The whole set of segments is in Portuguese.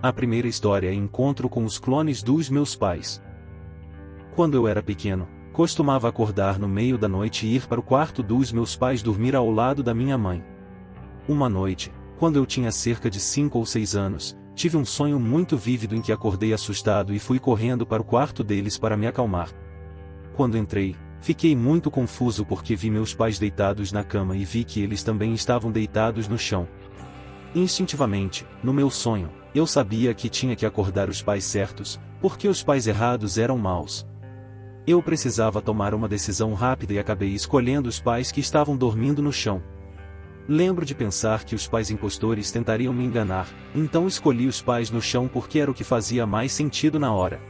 A primeira história é encontro com os clones dos meus pais. Quando eu era pequeno, costumava acordar no meio da noite e ir para o quarto dos meus pais dormir ao lado da minha mãe. Uma noite, quando eu tinha cerca de 5 ou 6 anos, tive um sonho muito vívido em que acordei assustado e fui correndo para o quarto deles para me acalmar. Quando entrei, fiquei muito confuso porque vi meus pais deitados na cama e vi que eles também estavam deitados no chão. Instintivamente, no meu sonho, eu sabia que tinha que acordar os pais certos, porque os pais errados eram maus. Eu precisava tomar uma decisão rápida e acabei escolhendo os pais que estavam dormindo no chão. Lembro de pensar que os pais impostores tentariam me enganar, então escolhi os pais no chão porque era o que fazia mais sentido na hora.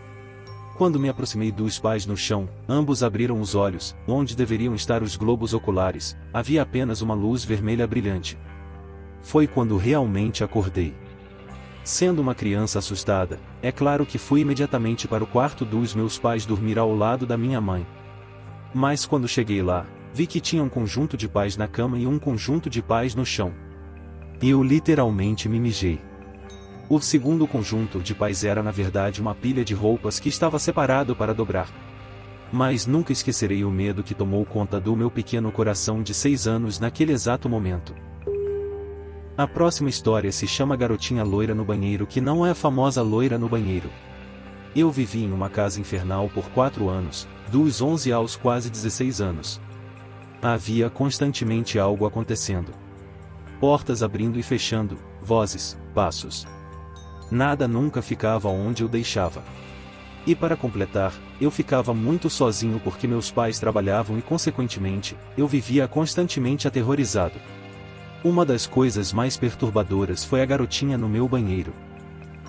Quando me aproximei dos pais no chão, ambos abriram os olhos, onde deveriam estar os globos oculares, havia apenas uma luz vermelha brilhante. Foi quando realmente acordei. Sendo uma criança assustada, é claro que fui imediatamente para o quarto dos meus pais dormir ao lado da minha mãe. Mas quando cheguei lá, vi que tinha um conjunto de pais na cama e um conjunto de pais no chão. Eu literalmente me mijei. O segundo conjunto de pais era na verdade uma pilha de roupas que estava separado para dobrar. Mas nunca esquecerei o medo que tomou conta do meu pequeno coração de 6 anos naquele exato momento. A próxima história se chama Garotinha Loira no Banheiro, que não é a famosa loira no banheiro. Eu vivi em uma casa infernal por 4 anos, dos 11 aos quase 16 anos. Havia constantemente algo acontecendo. Portas abrindo e fechando, vozes, passos. Nada nunca ficava onde eu deixava. E para completar, eu ficava muito sozinho porque meus pais trabalhavam e consequentemente, eu vivia constantemente aterrorizado. Uma das coisas mais perturbadoras foi a garotinha no meu banheiro.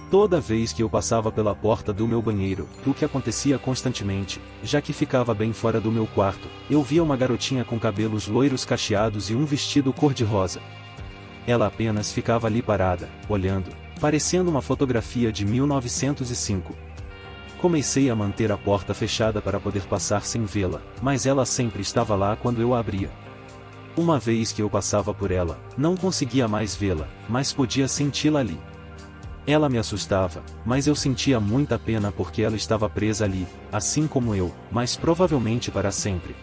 Toda vez que eu passava pela porta do meu banheiro, o que acontecia constantemente, já que ficava bem fora do meu quarto, eu via uma garotinha com cabelos loiros cacheados e um vestido cor-de-rosa. Ela apenas ficava ali parada, olhando, parecendo uma fotografia de 1905. Comecei a manter a porta fechada para poder passar sem vê-la, mas ela sempre estava lá quando eu a abria. Uma vez que eu passava por ela, não conseguia mais vê-la, mas podia senti-la ali. Ela me assustava, mas eu sentia muita pena porque ela estava presa ali, assim como eu, mas provavelmente para sempre.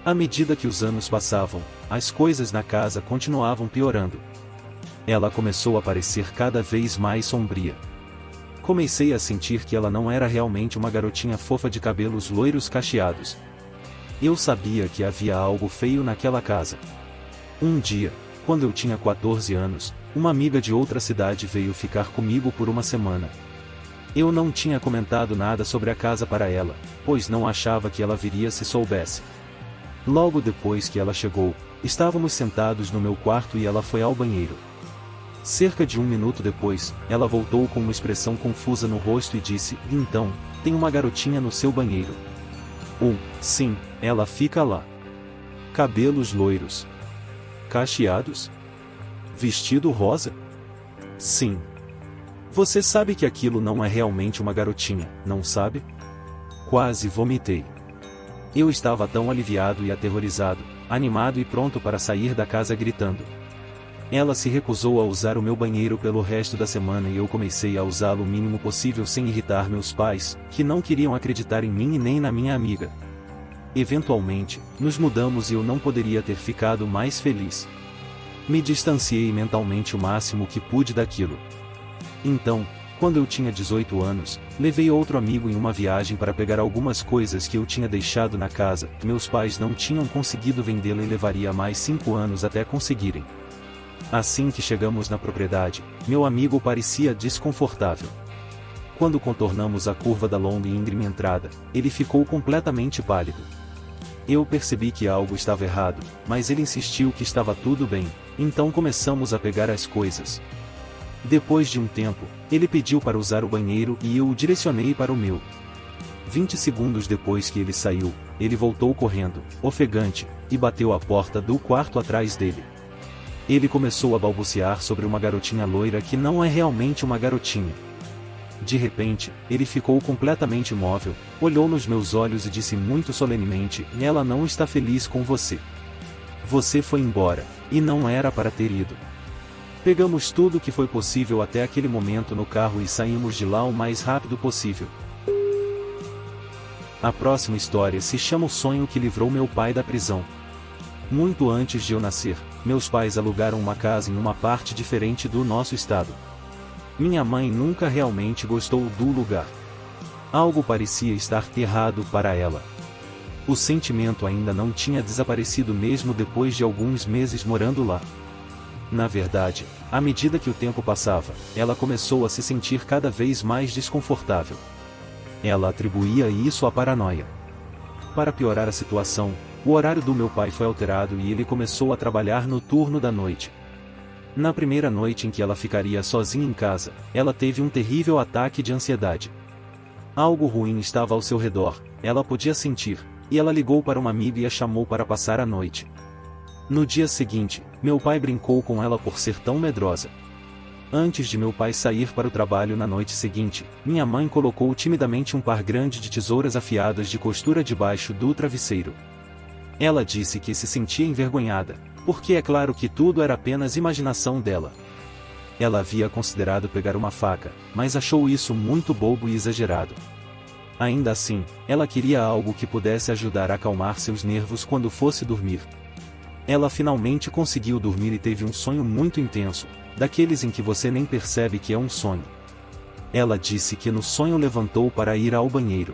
À medida que os anos passavam, as coisas na casa continuavam piorando. Ela começou a parecer cada vez mais sombria. Comecei a sentir que ela não era realmente uma garotinha fofa de cabelos loiros cacheados. Eu sabia que havia algo feio naquela casa. Um dia, quando eu tinha 14 anos, uma amiga de outra cidade veio ficar comigo por uma semana. Eu não tinha comentado nada sobre a casa para ela, pois não achava que ela viria se soubesse. Logo depois que ela chegou, estávamos sentados no meu quarto e ela foi ao banheiro. Cerca de 1 minuto depois, ela voltou com uma expressão confusa no rosto e disse: "Então, tem uma garotinha no seu banheiro?" Sim, ela fica lá. Cabelos loiros. Cacheados? Vestido rosa? Sim. Você sabe que aquilo não é realmente uma garotinha, não sabe? Quase vomitei. Eu estava tão aliviado e aterrorizado, animado e pronto para sair da casa gritando. Ela se recusou a usar o meu banheiro pelo resto da semana e eu comecei a usá-lo o mínimo possível sem irritar meus pais, que não queriam acreditar em mim e nem na minha amiga. Eventualmente, nos mudamos e eu não poderia ter ficado mais feliz. Me distanciei mentalmente o máximo que pude daquilo. Então, quando eu tinha 18 anos, levei outro amigo em uma viagem para pegar algumas coisas que eu tinha deixado na casa. Meus pais não tinham conseguido vendê-la e levaria mais 5 anos até conseguirem. Assim que chegamos na propriedade, meu amigo parecia desconfortável. Quando contornamos a curva da longa e íngreme entrada, ele ficou completamente pálido. Eu percebi que algo estava errado, mas ele insistiu que estava tudo bem, então começamos a pegar as coisas. Depois de um tempo, ele pediu para usar o banheiro e eu o direcionei para o meu. 20 segundos depois que ele saiu, ele voltou correndo, ofegante, e bateu a porta do quarto atrás dele. Ele começou a balbuciar sobre uma garotinha loira que não é realmente uma garotinha. De repente, ele ficou completamente imóvel, olhou nos meus olhos e disse muito solenemente: "Ela não está feliz com você. Você foi embora, e não era para ter ido." Pegamos tudo o que foi possível até aquele momento no carro e saímos de lá o mais rápido possível. A próxima história se chama O Sonho que Livrou Meu Pai da Prisão. Muito antes de eu nascer, meus pais alugaram uma casa em uma parte diferente do nosso estado. Minha mãe nunca realmente gostou do lugar. Algo parecia estar errado para ela. O sentimento ainda não tinha desaparecido mesmo depois de alguns meses morando lá. Na verdade, à medida que o tempo passava, ela começou a se sentir cada vez mais desconfortável. Ela atribuía isso à paranoia. Para piorar a situação, o horário do meu pai foi alterado e ele começou a trabalhar no turno da noite. Na primeira noite em que ela ficaria sozinha em casa, ela teve um terrível ataque de ansiedade. Algo ruim estava ao seu redor, ela podia sentir, e ela ligou para uma amiga e a chamou para passar a noite. No dia seguinte, meu pai brincou com ela por ser tão medrosa. Antes de meu pai sair para o trabalho na noite seguinte, minha mãe colocou timidamente um par grande de tesouras afiadas de costura debaixo do travesseiro. Ela disse que se sentia envergonhada, porque é claro que tudo era apenas imaginação dela. Ela havia considerado pegar uma faca, mas achou isso muito bobo e exagerado. Ainda assim, ela queria algo que pudesse ajudar a acalmar seus nervos quando fosse dormir. Ela finalmente conseguiu dormir e teve um sonho muito intenso, daqueles em que você nem percebe que é um sonho. Ela disse que no sonho levantou para ir ao banheiro.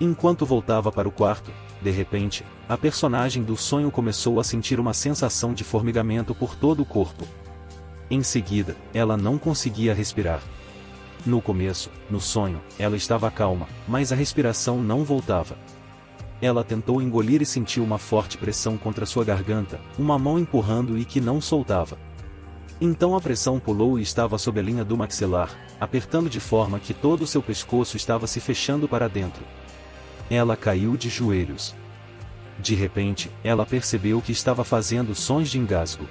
Enquanto voltava para o quarto, de repente, a personagem do sonho começou a sentir uma sensação de formigamento por todo o corpo. Em seguida, ela não conseguia respirar. No começo, no sonho, ela estava calma, mas a respiração não voltava. Ela tentou engolir e sentiu uma forte pressão contra sua garganta, uma mão empurrando e que não soltava. Então a pressão pulou e estava sob a linha do maxilar, apertando de forma que todo o seu pescoço estava se fechando para dentro. Ela caiu de joelhos. De repente, ela percebeu que estava fazendo sons de engasgo.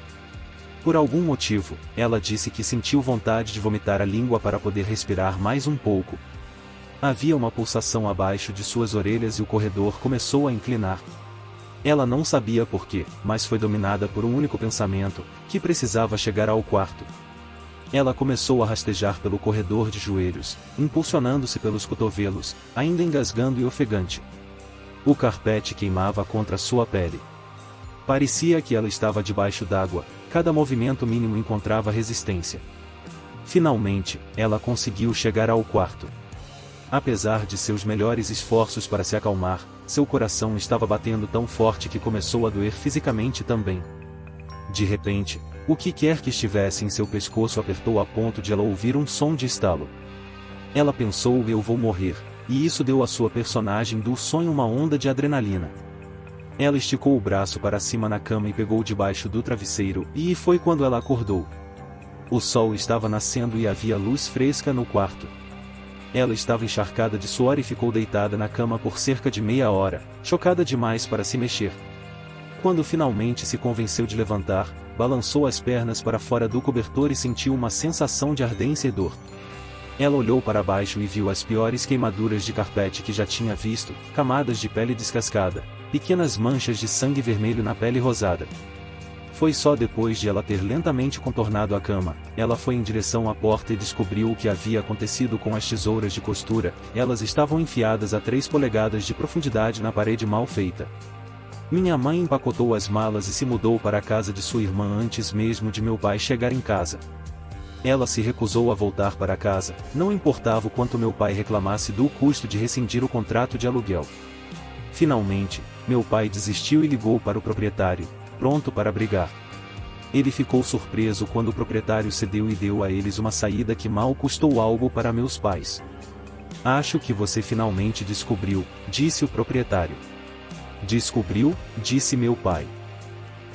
Por algum motivo, ela disse que sentiu vontade de vomitar a língua para poder respirar mais um pouco. Havia uma pulsação abaixo de suas orelhas e o corredor começou a inclinar. Ela não sabia por quê, mas foi dominada por um único pensamento, que precisava chegar ao quarto. Ela começou a rastejar pelo corredor de joelhos, impulsionando-se pelos cotovelos, ainda engasgando e ofegante. O carpete queimava contra sua pele. Parecia que ela estava debaixo d'água, cada movimento mínimo encontrava resistência. Finalmente, ela conseguiu chegar ao quarto. Apesar de seus melhores esforços para se acalmar, seu coração estava batendo tão forte que começou a doer fisicamente também. De repente, o que quer que estivesse em seu pescoço apertou a ponto de ela ouvir um som de estalo. Ela pensou: eu vou morrer, e isso deu à sua personagem do sonho uma onda de adrenalina. Ela esticou o braço para cima na cama e pegou debaixo do travesseiro, e foi quando ela acordou. O sol estava nascendo e havia luz fresca no quarto. Ela estava encharcada de suor e ficou deitada na cama por cerca de meia hora, chocada demais para se mexer. Quando finalmente se convenceu de levantar, balançou as pernas para fora do cobertor e sentiu uma sensação de ardência e dor. Ela olhou para baixo e viu as piores queimaduras de carpete que já tinha visto, camadas de pele descascada, pequenas manchas de sangue vermelho na pele rosada. Foi só depois de ela ter lentamente contornado a cama, ela foi em direção à porta e descobriu o que havia acontecido com as tesouras de costura. Elas estavam enfiadas a 3 polegadas de profundidade na parede mal feita. Minha mãe empacotou as malas e se mudou para a casa de sua irmã antes mesmo de meu pai chegar em casa. Ela se recusou a voltar para casa, não importava o quanto meu pai reclamasse do custo de rescindir o contrato de aluguel. Finalmente, meu pai desistiu e ligou para o proprietário, pronto para brigar. Ele ficou surpreso quando o proprietário cedeu e deu a eles uma saída que mal custou algo para meus pais. Acho que você finalmente descobriu, disse o proprietário. Descobriu, disse meu pai.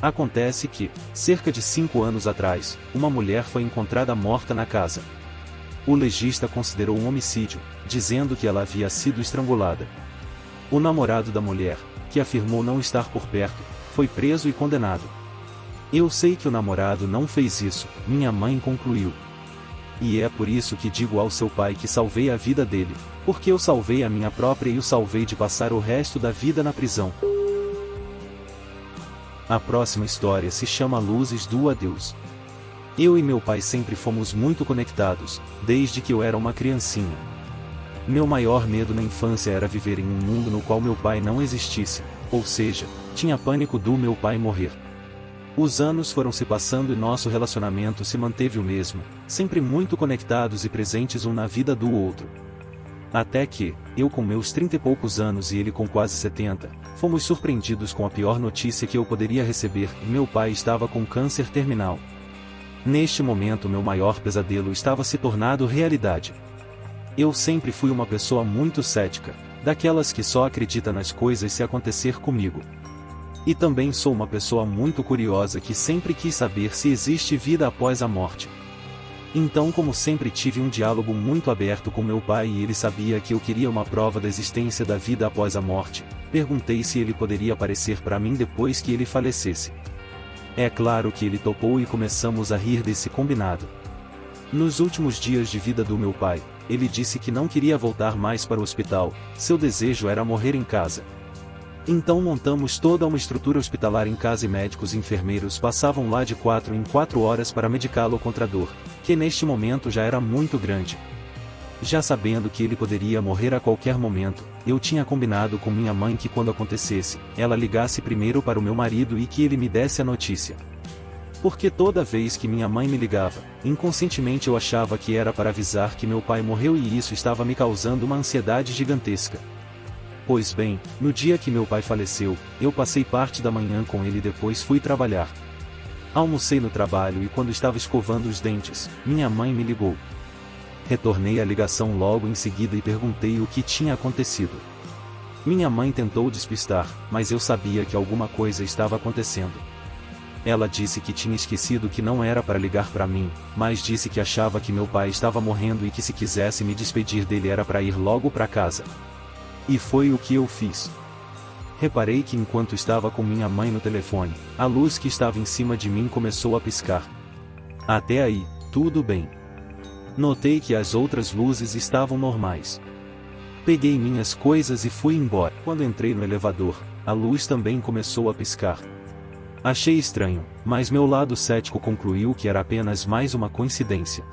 Acontece que, cerca de 5 anos atrás, uma mulher foi encontrada morta na casa. O legista considerou um homicídio, dizendo que ela havia sido estrangulada. O namorado da mulher, que afirmou não estar por perto, foi preso e condenado. Eu sei que o namorado não fez isso, minha mãe concluiu. E é por isso que digo ao seu pai que salvei a vida dele, porque eu salvei a minha própria e o salvei de passar o resto da vida na prisão. A próxima história se chama Luzes do Adeus. Eu e meu pai sempre fomos muito conectados, desde que eu era uma criancinha. Meu maior medo na infância era viver em um mundo no qual meu pai não existisse, ou seja, tinha pânico do meu pai morrer. Os anos foram se passando e nosso relacionamento se manteve o mesmo, sempre muito conectados e presentes um na vida do outro. Até que, eu com meus 30 e poucos anos e ele com quase 70, fomos surpreendidos com a pior notícia que eu poderia receber: meu pai estava com câncer terminal. Neste momento meu maior pesadelo estava se tornando realidade. Eu sempre fui uma pessoa muito cética, daquelas que só acredita nas coisas se acontecer comigo. E também sou uma pessoa muito curiosa que sempre quis saber se existe vida após a morte. Então, como sempre tive um diálogo muito aberto com meu pai e ele sabia que eu queria uma prova da existência da vida após a morte, perguntei se ele poderia aparecer para mim depois que ele falecesse. É claro que ele topou e começamos a rir desse combinado. Nos últimos dias de vida do meu pai, ele disse que não queria voltar mais para o hospital, seu desejo era morrer em casa. Então montamos toda uma estrutura hospitalar em casa e médicos e enfermeiros passavam lá de 4 em 4 horas para medicá-lo contra a dor, que neste momento já era muito grande. Já sabendo que ele poderia morrer a qualquer momento, eu tinha combinado com minha mãe que quando acontecesse, ela ligasse primeiro para o meu marido e que ele me desse a notícia. Porque toda vez que minha mãe me ligava, inconscientemente eu achava que era para avisar que meu pai morreu e isso estava me causando uma ansiedade gigantesca. Pois bem, no dia que meu pai faleceu, eu passei parte da manhã com ele e depois fui trabalhar. Almocei no trabalho e quando estava escovando os dentes, minha mãe me ligou. Retornei a ligação logo em seguida e perguntei o que tinha acontecido. Minha mãe tentou despistar, mas eu sabia que alguma coisa estava acontecendo. Ela disse que tinha esquecido que não era para ligar para mim, mas disse que achava que meu pai estava morrendo e que se quisesse me despedir dele era para ir logo para casa. E foi o que eu fiz. Reparei que enquanto estava com minha mãe no telefone, a luz que estava em cima de mim começou a piscar. Até aí, tudo bem. Notei que as outras luzes estavam normais. Peguei minhas coisas e fui embora. Quando entrei no elevador, a luz também começou a piscar. Achei estranho, mas meu lado cético concluiu que era apenas mais uma coincidência.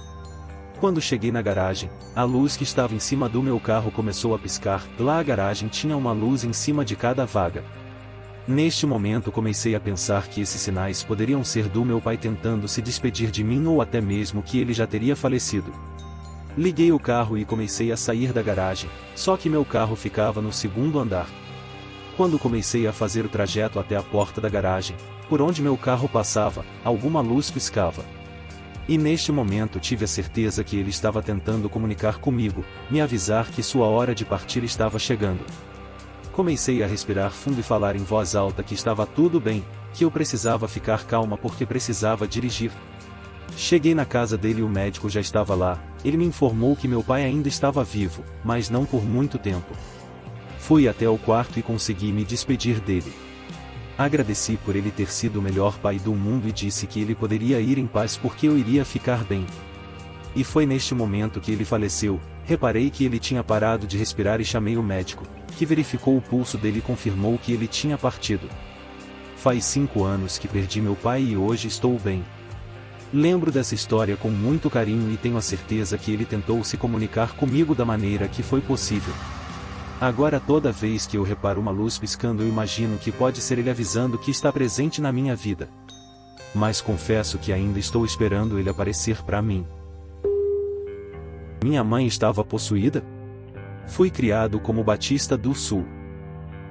Quando cheguei na garagem, a luz que estava em cima do meu carro começou a piscar. Lá a garagem tinha uma luz em cima de cada vaga. Neste momento comecei a pensar que esses sinais poderiam ser do meu pai tentando se despedir de mim ou até mesmo que ele já teria falecido. Liguei o carro e comecei a sair da garagem, só que meu carro ficava no segundo andar. Quando comecei a fazer o trajeto até a porta da garagem, por onde meu carro passava, alguma luz piscava. E neste momento tive a certeza que ele estava tentando comunicar comigo, me avisar que sua hora de partir estava chegando. Comecei a respirar fundo e falar em voz alta que estava tudo bem, que eu precisava ficar calma porque precisava dirigir. Cheguei na casa dele e o médico já estava lá. Ele me informou que meu pai ainda estava vivo, mas não por muito tempo. Fui até o quarto e consegui me despedir dele. Agradeci por ele ter sido o melhor pai do mundo e disse que ele poderia ir em paz porque eu iria ficar bem. E foi neste momento que ele faleceu. Reparei que ele tinha parado de respirar e chamei o médico, que verificou o pulso dele e confirmou que ele tinha partido. Faz 5 anos que perdi meu pai e hoje estou bem. Lembro dessa história com muito carinho e tenho a certeza que ele tentou se comunicar comigo da maneira que foi possível. Agora toda vez que eu reparo uma luz piscando eu imagino que pode ser ele avisando que está presente na minha vida. Mas confesso que ainda estou esperando ele aparecer para mim. Minha mãe estava possuída? Fui criado como Batista do Sul.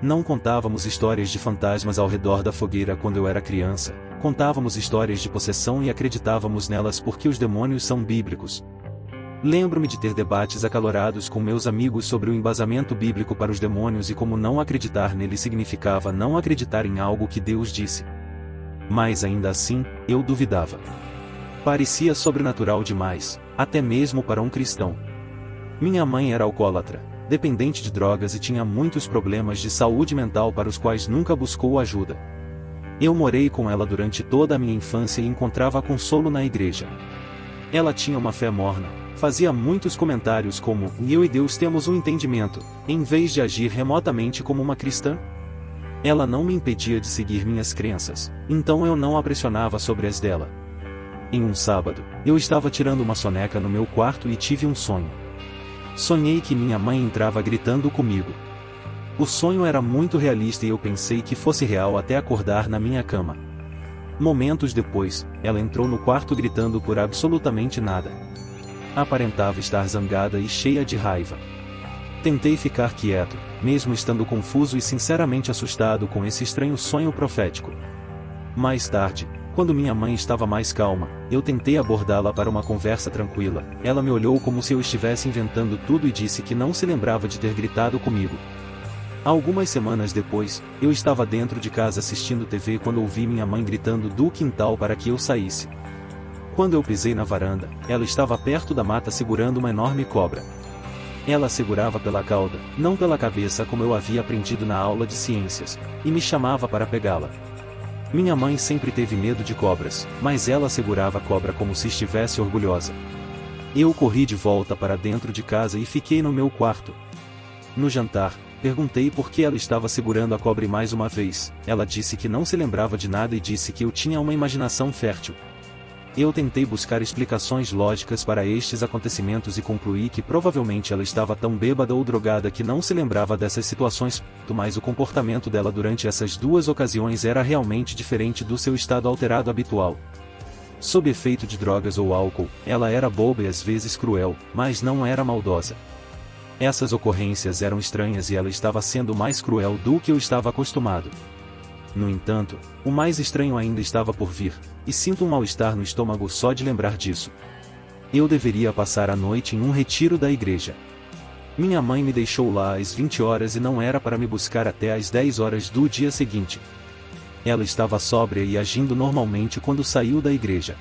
Não contávamos histórias de fantasmas ao redor da fogueira quando eu era criança, contávamos histórias de possessão e acreditávamos nelas porque os demônios são bíblicos. Lembro-me de ter debates acalorados com meus amigos sobre o embasamento bíblico para os demônios e como não acreditar neles significava não acreditar em algo que Deus disse. Mas ainda assim, eu duvidava. Parecia sobrenatural demais, até mesmo para um cristão. Minha mãe era alcoólatra, dependente de drogas e tinha muitos problemas de saúde mental para os quais nunca buscou ajuda. Eu morei com ela durante toda a minha infância e encontrava consolo na igreja. Ela tinha uma fé morna. Fazia muitos comentários como, eu e Deus temos um entendimento, em vez de agir remotamente como uma cristã. Ela não me impedia de seguir minhas crenças, então eu não a pressionava sobre as dela. Em um sábado, eu estava tirando uma soneca no meu quarto e tive um sonho. Sonhei que minha mãe entrava gritando comigo. O sonho era muito realista e eu pensei que fosse real até acordar na minha cama. Momentos depois, ela entrou no quarto gritando por absolutamente nada. Aparentava estar zangada e cheia de raiva. Tentei ficar quieto, mesmo estando confuso e sinceramente assustado com esse estranho sonho profético. Mais tarde, quando minha mãe estava mais calma, eu tentei abordá-la para uma conversa tranquila. Ela me olhou como se eu estivesse inventando tudo e disse que não se lembrava de ter gritado comigo. Algumas semanas depois, eu estava dentro de casa assistindo TV quando ouvi minha mãe gritando do quintal para que eu saísse. Quando eu pisei na varanda, ela estava perto da mata segurando uma enorme cobra. Ela segurava pela cauda, não pela cabeça como eu havia aprendido na aula de ciências, e me chamava para pegá-la. Minha mãe sempre teve medo de cobras, mas ela segurava a cobra como se estivesse orgulhosa. Eu corri de volta para dentro de casa e fiquei no meu quarto. No jantar, perguntei por que ela estava segurando a cobra e mais uma vez, ela disse que não se lembrava de nada e disse que eu tinha uma imaginação fértil. Eu tentei buscar explicações lógicas para estes acontecimentos e concluí que provavelmente ela estava tão bêbada ou drogada que não se lembrava dessas situações, mas o comportamento dela durante essas duas ocasiões era realmente diferente do seu estado alterado habitual. Sob efeito de drogas ou álcool, ela era boba e às vezes cruel, mas não era maldosa. Essas ocorrências eram estranhas e ela estava sendo mais cruel do que eu estava acostumado. No entanto, o mais estranho ainda estava por vir, e sinto um mal-estar no estômago só de lembrar disso. Eu deveria passar a noite em um retiro da igreja. Minha mãe me deixou lá às 20 horas e não era para me buscar até às 10 horas do dia seguinte. Ela estava sóbria e agindo normalmente quando saiu da igreja.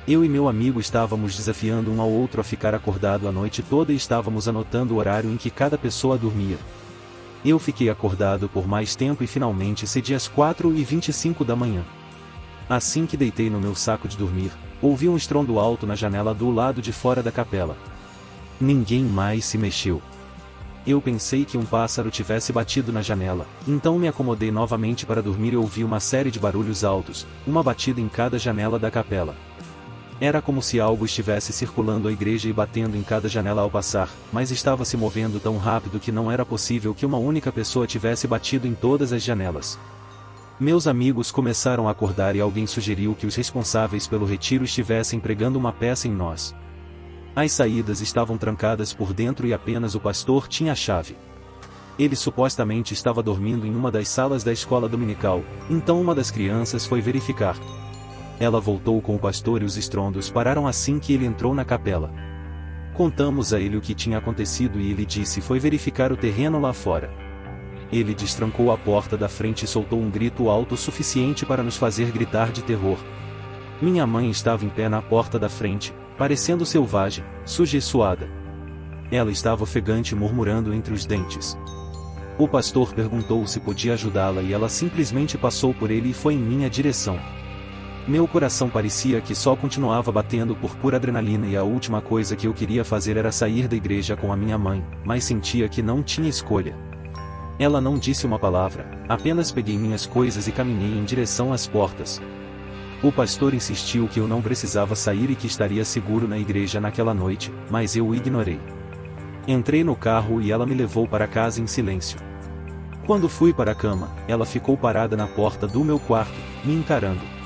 Eu e meu amigo estávamos desafiando um ao outro a ficar acordado a noite toda e estávamos anotando o horário em que cada pessoa dormia. Eu fiquei acordado por mais tempo e finalmente cedi às 4h25 da manhã. Assim que deitei no meu saco de dormir, ouvi um estrondo alto na janela do lado de fora da capela. Ninguém mais se mexeu. Eu pensei que um pássaro tivesse batido na janela, então me acomodei novamente para dormir e ouvi uma série de barulhos altos, uma batida em cada janela da capela. Era como se algo estivesse circulando a igreja e batendo em cada janela ao passar, mas estava se movendo tão rápido que não era possível que uma única pessoa tivesse batido em todas as janelas. Meus amigos começaram a acordar e alguém sugeriu que os responsáveis pelo retiro estivessem pregando uma peça em nós. As saídas estavam trancadas por dentro e apenas o pastor tinha a chave. Ele supostamente estava dormindo em uma das salas da escola dominical, então uma das crianças foi verificar. Ela voltou com o pastor e os estrondos pararam assim que ele entrou na capela. Contamos a ele o que tinha acontecido e ele disse foi verificar o terreno lá fora. Ele destrancou a porta da frente e soltou um grito alto o suficiente para nos fazer gritar de terror. Minha mãe estava em pé na porta da frente, parecendo selvagem, suja e suada. Ela estava ofegante murmurando entre os dentes. O pastor perguntou se podia ajudá-la e ela simplesmente passou por ele e foi em minha direção. Meu coração parecia que só continuava batendo por pura adrenalina e a última coisa que eu queria fazer era sair da igreja com a minha mãe, mas sentia que não tinha escolha. Ela não disse uma palavra, apenas peguei minhas coisas e caminhei em direção às portas. O pastor insistiu que eu não precisava sair e que estaria seguro na igreja naquela noite, mas eu o ignorei. Entrei no carro e ela me levou para casa em silêncio. Quando fui para a cama, ela ficou parada na porta do meu quarto, me encarando.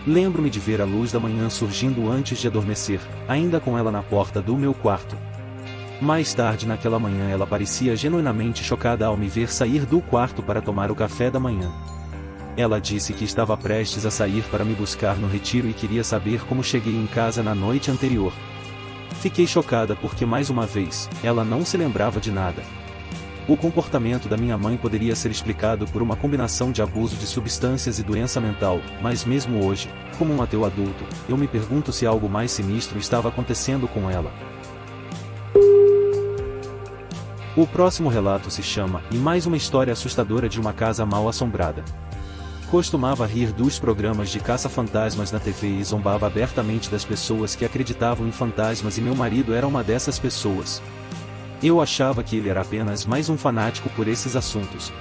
Lembro-me de ver a luz da manhã surgindo antes de adormecer, ainda com ela na porta do meu quarto. Mais tarde naquela manhã ela parecia genuinamente chocada ao me ver sair do quarto para tomar o café da manhã. Ela disse que estava prestes a sair para me buscar no retiro e queria saber como cheguei em casa na noite anterior. Fiquei chocada porque mais uma vez, ela não se lembrava de nada. O comportamento da minha mãe poderia ser explicado por uma combinação de abuso de substâncias e doença mental, mas mesmo hoje, como um ateu adulto, eu me pergunto se algo mais sinistro estava acontecendo com ela. O próximo relato se chama E Mais Uma História Assustadora de uma Casa Mal Assombrada. Costumava rir dos programas de caça-fantasmas na TV e zombava abertamente das pessoas que acreditavam em fantasmas e meu marido era uma dessas pessoas. Eu achava que ele era apenas mais um fanático por esses assuntos.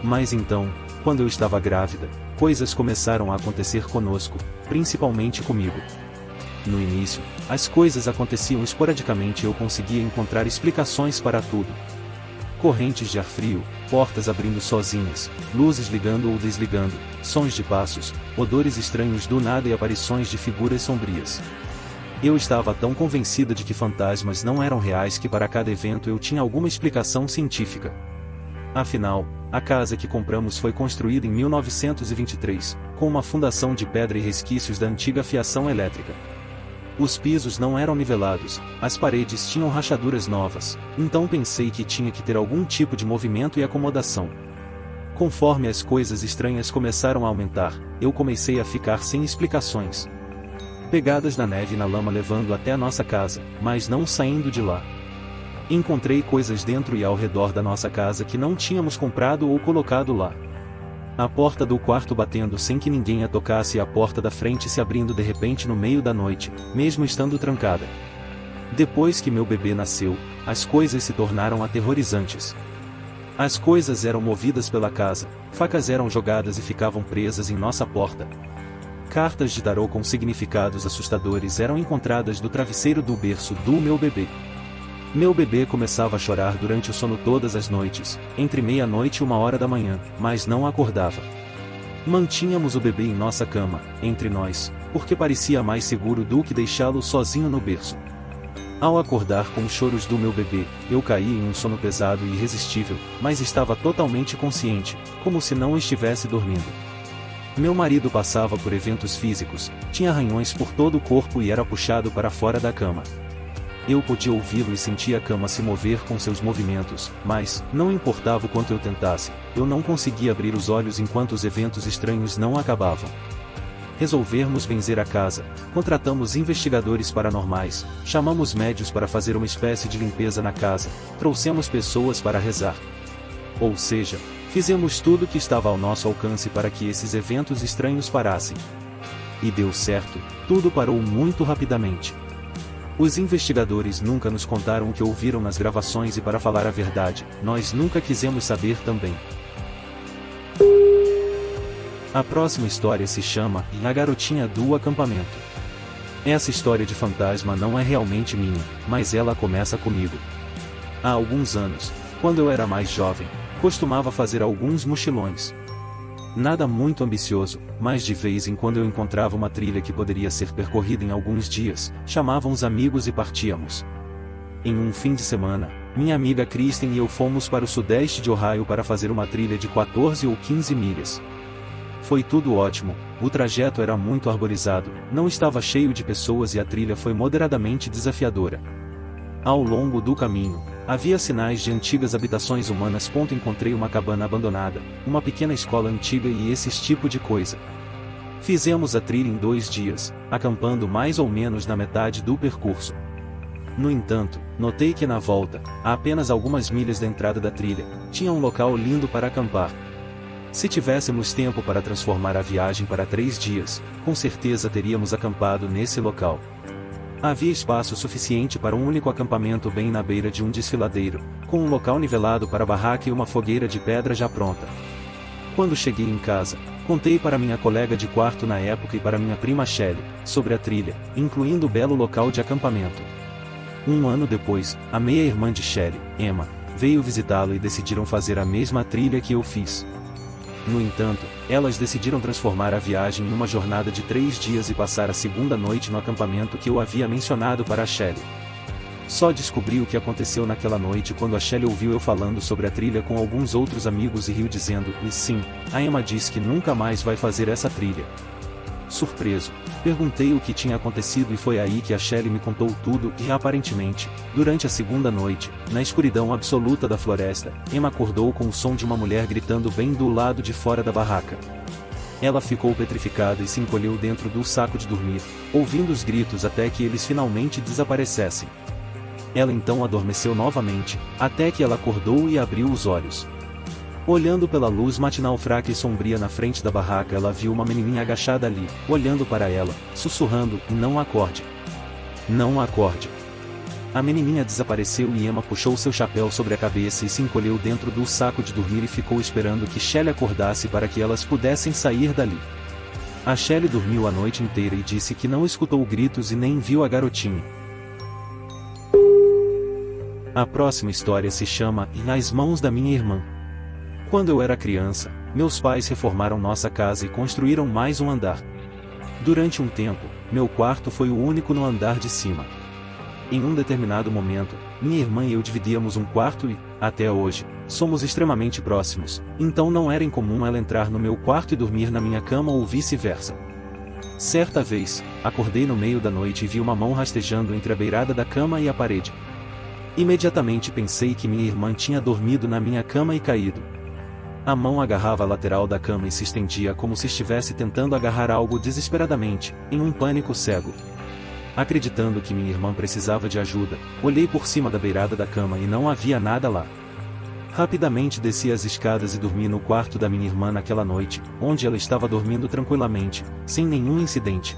Mas então, quando eu estava grávida, coisas começaram a acontecer conosco, principalmente comigo. No início, as coisas aconteciam esporadicamente e eu conseguia encontrar explicações para tudo. Correntes de ar frio, portas abrindo sozinhas, luzes ligando ou desligando, sons de passos, odores estranhos do nada e aparições de figuras sombrias. Eu estava tão convencida de que fantasmas não eram reais que para cada evento eu tinha alguma explicação científica. Afinal, a casa que compramos foi construída em 1923, com uma fundação de pedra e resquícios da antiga fiação elétrica. Os pisos não eram nivelados, as paredes tinham rachaduras novas, então pensei que tinha que ter algum tipo de movimento e acomodação. Conforme as coisas estranhas começaram a aumentar, eu comecei a ficar sem explicações. Pegadas na neve e na lama levando até a nossa casa, mas não saindo de lá. Encontrei coisas dentro e ao redor da nossa casa que não tínhamos comprado ou colocado lá. A porta do quarto batendo sem que ninguém a tocasse e a porta da frente se abrindo de repente no meio da noite, mesmo estando trancada. Depois que meu bebê nasceu, as coisas se tornaram aterrorizantes. As coisas eram movidas pela casa, facas eram jogadas e ficavam presas em nossa porta. Cartas de tarô com significados assustadores eram encontradas do travesseiro do berço do meu bebê. Meu bebê começava a chorar durante o sono todas as noites, entre meia-noite e 1h da manhã, mas não acordava. Mantínhamos o bebê em nossa cama, entre nós, porque parecia mais seguro do que deixá-lo sozinho no berço. Ao acordar com os choros do meu bebê, eu caí em um sono pesado e irresistível, mas estava totalmente consciente, como se não estivesse dormindo. Meu marido passava por eventos físicos, tinha arranhões por todo o corpo e era puxado para fora da cama. Eu podia ouvi-lo e sentia a cama se mover com seus movimentos, mas, não importava o quanto eu tentasse, eu não conseguia abrir os olhos enquanto os eventos estranhos não acabavam. Resolvermos benzer a casa, contratamos investigadores paranormais, chamamos médios para fazer uma espécie de limpeza na casa, trouxemos pessoas para rezar. Ou seja, fizemos tudo o que estava ao nosso alcance para que esses eventos estranhos parassem. E deu certo, tudo parou muito rapidamente. Os investigadores nunca nos contaram o que ouviram nas gravações e para falar a verdade, nós nunca quisemos saber também. A próxima história se chama A Garotinha do Acampamento. Essa história de fantasma não é realmente minha, mas ela começa comigo. Há alguns anos, quando eu era mais jovem, costumava fazer alguns mochilões. Nada muito ambicioso, mas de vez em quando eu encontrava uma trilha que poderia ser percorrida em alguns dias, chamava uns amigos e partíamos. Em um fim de semana, minha amiga Kristen e eu fomos para o sudeste de Ohio para fazer uma trilha de 14 ou 15 milhas. Foi tudo ótimo, o trajeto era muito arborizado, não estava cheio de pessoas e a trilha foi moderadamente desafiadora. Ao longo do caminho, havia sinais de antigas habitações humanas. Encontrei uma cabana abandonada, uma pequena escola antiga e esse tipo de coisa. Fizemos a trilha em 2 dias, acampando mais ou menos na metade do percurso. No entanto, notei que na volta, a apenas algumas milhas da entrada da trilha, tinha um local lindo para acampar. Se tivéssemos tempo para transformar a viagem para 3 dias, com certeza teríamos acampado nesse local. Havia espaço suficiente para um único acampamento bem na beira de um desfiladeiro, com um local nivelado para a barraca e uma fogueira de pedra já pronta. Quando cheguei em casa, contei para minha colega de quarto na época e para minha prima Shelley, sobre a trilha, incluindo o belo local de acampamento. 1 ano depois, a meia-irmã de Shelley, Emma, veio visitá-lo e decidiram fazer a mesma trilha que eu fiz. No entanto, elas decidiram transformar a viagem numa jornada de 3 dias e passar a segunda noite no acampamento que eu havia mencionado para a Shelley. Só descobri o que aconteceu naquela noite quando a Shelley ouviu eu falando sobre a trilha com alguns outros amigos e riu dizendo, e sim, a Emma diz que nunca mais vai fazer essa trilha. Surpreso, perguntei o que tinha acontecido e foi aí que a Shelley me contou tudo e aparentemente, durante a segunda noite, na escuridão absoluta da floresta, Emma acordou com o som de uma mulher gritando bem do lado de fora da barraca. Ela ficou petrificada e se encolheu dentro do saco de dormir, ouvindo os gritos até que eles finalmente desaparecessem. Ela então adormeceu novamente, até que ela acordou e abriu os olhos. Olhando pela luz matinal fraca e sombria na frente da barraca, ela viu uma menininha agachada ali, olhando para ela, sussurrando, "Não acorde. Não acorde." A menininha desapareceu e Emma puxou seu chapéu sobre a cabeça e se encolheu dentro do saco de dormir e ficou esperando que Shelley acordasse para que elas pudessem sair dali. A Shelley dormiu a noite inteira e disse que não escutou gritos e nem viu a garotinha. A próxima história se chama Nas Mãos da Minha Irmã. Quando eu era criança, meus pais reformaram nossa casa e construíram mais um andar. Durante um tempo, meu quarto foi o único no andar de cima. Em um determinado momento, minha irmã e eu dividíamos um quarto e, até hoje, somos extremamente próximos, então não era incomum ela entrar no meu quarto e dormir na minha cama ou vice-versa. Certa vez, acordei no meio da noite e vi uma mão rastejando entre a beirada da cama e a parede. Imediatamente pensei que minha irmã tinha dormido na minha cama e caído. A mão agarrava a lateral da cama e se estendia como se estivesse tentando agarrar algo desesperadamente, em um pânico cego. Acreditando que minha irmã precisava de ajuda, olhei por cima da beirada da cama e não havia nada lá. Rapidamente desci as escadas e dormi no quarto da minha irmã naquela noite, onde ela estava dormindo tranquilamente, sem nenhum incidente.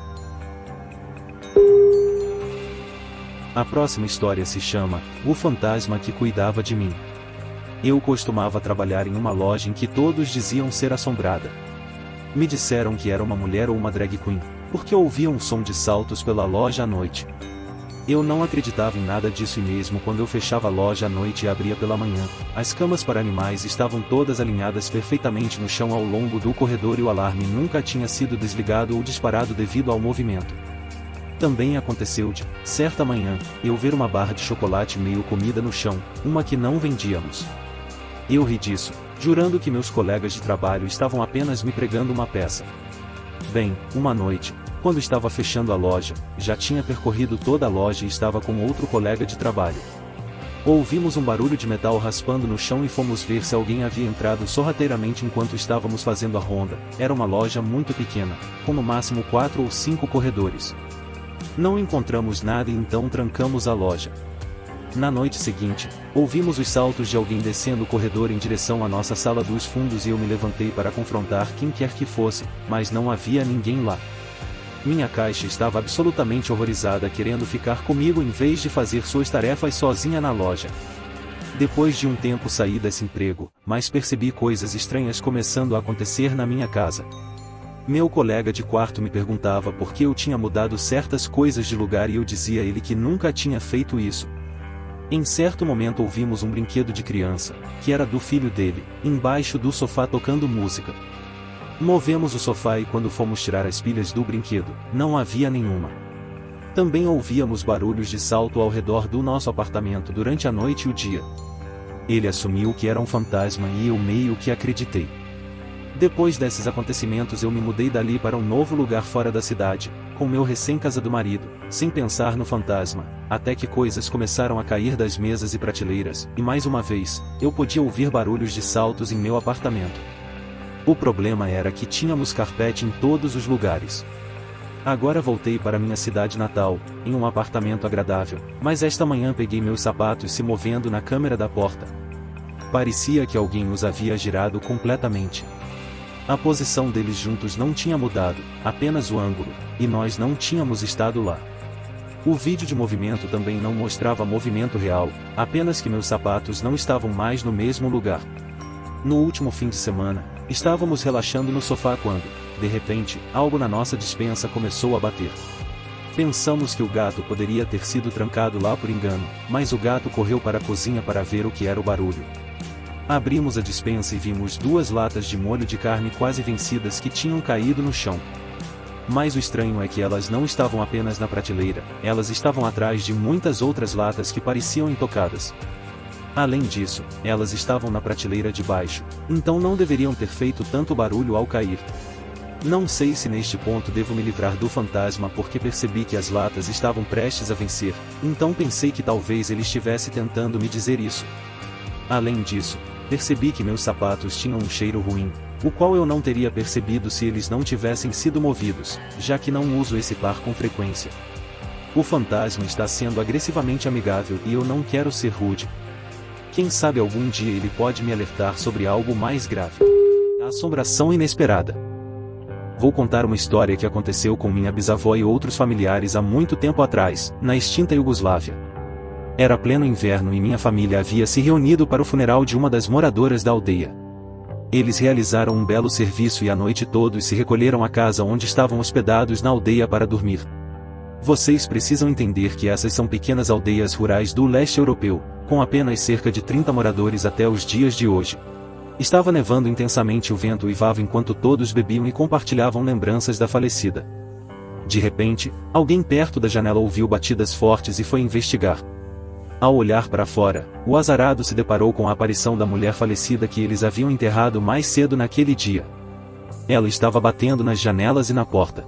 A próxima história se chama O Fantasma que Cuidava de Mim. Eu costumava trabalhar em uma loja em que todos diziam ser assombrada. Me disseram que era uma mulher ou uma drag queen, porque ouvia um som de saltos pela loja à noite. Eu não acreditava em nada disso e mesmo quando eu fechava a loja à noite e abria pela manhã, as camas para animais estavam todas alinhadas perfeitamente no chão ao longo do corredor e o alarme nunca tinha sido desligado ou disparado devido ao movimento. Também aconteceu de, certa manhã, eu ver uma barra de chocolate meio comida no chão, uma que não vendíamos. Eu ri disso, jurando que meus colegas de trabalho estavam apenas me pregando uma peça. Bem, uma noite, quando estava fechando a loja, já tinha percorrido toda a loja e estava com outro colega de trabalho. Ouvimos um barulho de metal raspando no chão e fomos ver se alguém havia entrado sorrateiramente enquanto estávamos fazendo a ronda. Era uma loja muito pequena, com no máximo 4 ou 5 corredores. Não encontramos nada e então trancamos a loja. Na noite seguinte, ouvimos os saltos de alguém descendo o corredor em direção à nossa sala dos fundos e eu me levantei para confrontar quem quer que fosse, mas não havia ninguém lá. Minha caixa estava absolutamente horrorizada querendo ficar comigo em vez de fazer suas tarefas sozinha na loja. Depois de um tempo saí desse emprego, mas percebi coisas estranhas começando a acontecer na minha casa. Meu colega de quarto me perguntava por que eu tinha mudado certas coisas de lugar e eu dizia a ele que nunca tinha feito isso. Em certo momento ouvimos um brinquedo de criança, que era do filho dele, embaixo do sofá tocando música. Movemos o sofá e quando fomos tirar as pilhas do brinquedo, não havia nenhuma. Também ouvíamos barulhos de salto ao redor do nosso apartamento durante a noite e o dia. Ele assumiu que era um fantasma e eu meio que acreditei. Depois desses acontecimentos eu me mudei dali para um novo lugar fora da cidade, com meu recém-casado marido, sem pensar no fantasma, até que coisas começaram a cair das mesas e prateleiras, e mais uma vez, eu podia ouvir barulhos de saltos em meu apartamento. O problema era que tínhamos carpete em todos os lugares. Agora voltei para minha cidade natal, em um apartamento agradável, mas esta manhã peguei meus sapatos se movendo na câmera da porta. Parecia que alguém os havia girado completamente. A posição deles juntos não tinha mudado, apenas o ângulo, e nós não tínhamos estado lá. O vídeo de movimento também não mostrava movimento real, apenas que meus sapatos não estavam mais no mesmo lugar. No último fim de semana, estávamos relaxando no sofá quando, de repente, algo na nossa despensa começou a bater. Pensamos que o gato poderia ter sido trancado lá por engano, mas o gato correu para a cozinha para ver o que era o barulho. Abrimos a despensa e vimos 2 latas de molho de carne quase vencidas que tinham caído no chão. Mas o estranho é que elas não estavam apenas na prateleira, elas estavam atrás de muitas outras latas que pareciam intocadas. Além disso, elas estavam na prateleira de baixo, então não deveriam ter feito tanto barulho ao cair. Não sei se neste ponto devo me livrar do fantasma porque percebi que as latas estavam prestes a vencer, então pensei que talvez ele estivesse tentando me dizer isso. Além disso, percebi que meus sapatos tinham um cheiro ruim, o qual eu não teria percebido se eles não tivessem sido movidos, já que não uso esse par com frequência. O fantasma está sendo agressivamente amigável e eu não quero ser rude. Quem sabe algum dia ele pode me alertar sobre algo mais grave. A assombração inesperada. Vou contar uma história que aconteceu com minha bisavó e outros familiares há muito tempo atrás, na extinta Iugoslávia. Era pleno inverno e minha família havia se reunido para o funeral de uma das moradoras da aldeia. Eles realizaram um belo serviço e à noite todos se recolheram à casa onde estavam hospedados na aldeia para dormir. Vocês precisam entender que essas são pequenas aldeias rurais do leste europeu, com apenas cerca de 30 moradores até os dias de hoje. Estava nevando intensamente e o vento uivava enquanto todos bebiam e compartilhavam lembranças da falecida. De repente, alguém perto da janela ouviu batidas fortes e foi investigar. Ao olhar para fora, o azarado se deparou com a aparição da mulher falecida que eles haviam enterrado mais cedo naquele dia. Ela estava batendo nas janelas e na porta.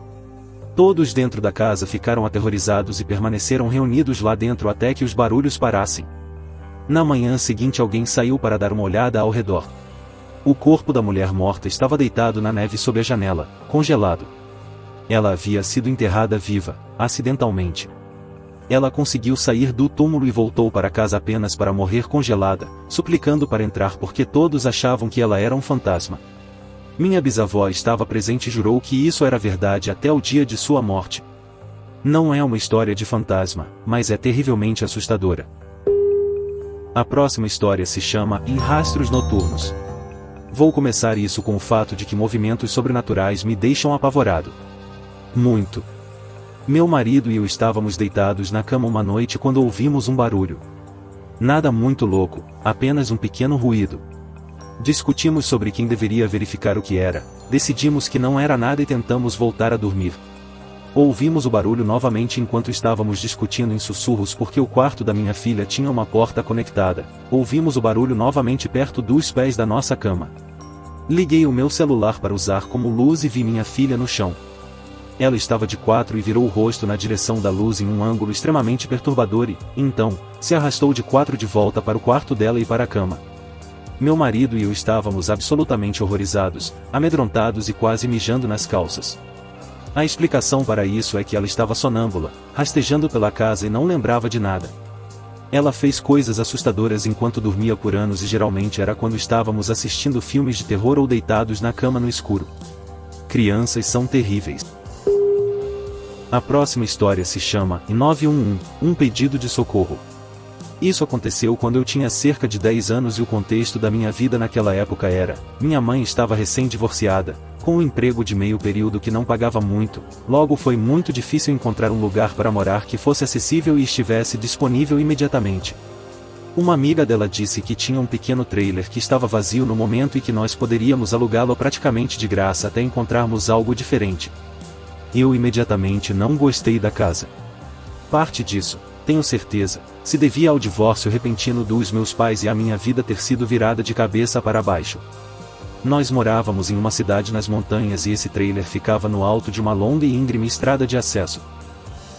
Todos dentro da casa ficaram aterrorizados e permaneceram reunidos lá dentro até que os barulhos parassem. Na manhã seguinte alguém saiu para dar uma olhada ao redor. O corpo da mulher morta estava deitado na neve sob a janela, congelado. Ela havia sido enterrada viva, acidentalmente. Ela conseguiu sair do túmulo e voltou para casa apenas para morrer congelada, suplicando para entrar porque todos achavam que ela era um fantasma. Minha bisavó estava presente e jurou que isso era verdade até o dia de sua morte. Não é uma história de fantasma, mas é terrivelmente assustadora. A próxima história se chama Em Rastros Noturnos. Vou começar isso com o fato de que movimentos sobrenaturais me deixam apavorado. Muito. Meu marido e eu estávamos deitados na cama uma noite quando ouvimos um barulho. Nada muito louco, apenas um pequeno ruído. Discutimos sobre quem deveria verificar o que era, decidimos que não era nada e tentamos voltar a dormir. Ouvimos o barulho novamente enquanto estávamos discutindo em sussurros porque o quarto da minha filha tinha uma porta conectada. Ouvimos o barulho novamente perto dos pés da nossa cama. Liguei o meu celular para usar como luz e vi minha filha no chão. Ela estava de quatro e virou o rosto na direção da luz em um ângulo extremamente perturbador e, então, se arrastou de quatro de volta para o quarto dela e para a cama. Meu marido e eu estávamos absolutamente horrorizados, amedrontados e quase mijando nas calças. A explicação para isso é que ela estava sonâmbula, rastejando pela casa e não lembrava de nada. Ela fez coisas assustadoras enquanto dormia por anos e geralmente era quando estávamos assistindo filmes de terror ou deitados na cama no escuro. Crianças são terríveis. A próxima história se chama 911, um pedido de socorro. Isso aconteceu quando eu tinha cerca de 10 anos e o contexto da minha vida naquela época era: minha mãe estava recém-divorciada, com um emprego de meio período que não pagava muito, logo foi muito difícil encontrar um lugar para morar que fosse acessível e estivesse disponível imediatamente. Uma amiga dela disse que tinha um pequeno trailer que estava vazio no momento e que nós poderíamos alugá-lo praticamente de graça até encontrarmos algo diferente. Eu imediatamente não gostei da casa. Parte disso, tenho certeza, se devia ao divórcio repentino dos meus pais e à minha vida ter sido virada de cabeça para baixo. Nós morávamos em uma cidade nas montanhas e esse trailer ficava no alto de uma longa e íngreme estrada de acesso.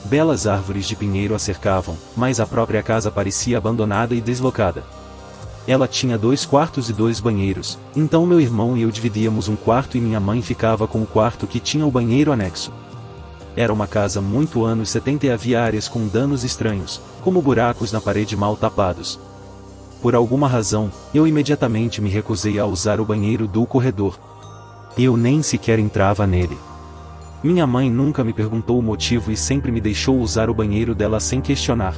Belas árvores de pinheiro a cercavam, mas a própria casa parecia abandonada e deslocada. Ela tinha 2 quartos e 2 banheiros, então meu irmão e eu dividíamos um quarto e minha mãe ficava com o quarto que tinha o banheiro anexo. Era uma casa muito anos 70 e havia áreas com danos estranhos, como buracos na parede mal tapados. Por alguma razão, eu imediatamente me recusei a usar o banheiro do corredor. Eu nem sequer entrava nele. Minha mãe nunca me perguntou o motivo e sempre me deixou usar o banheiro dela sem questionar.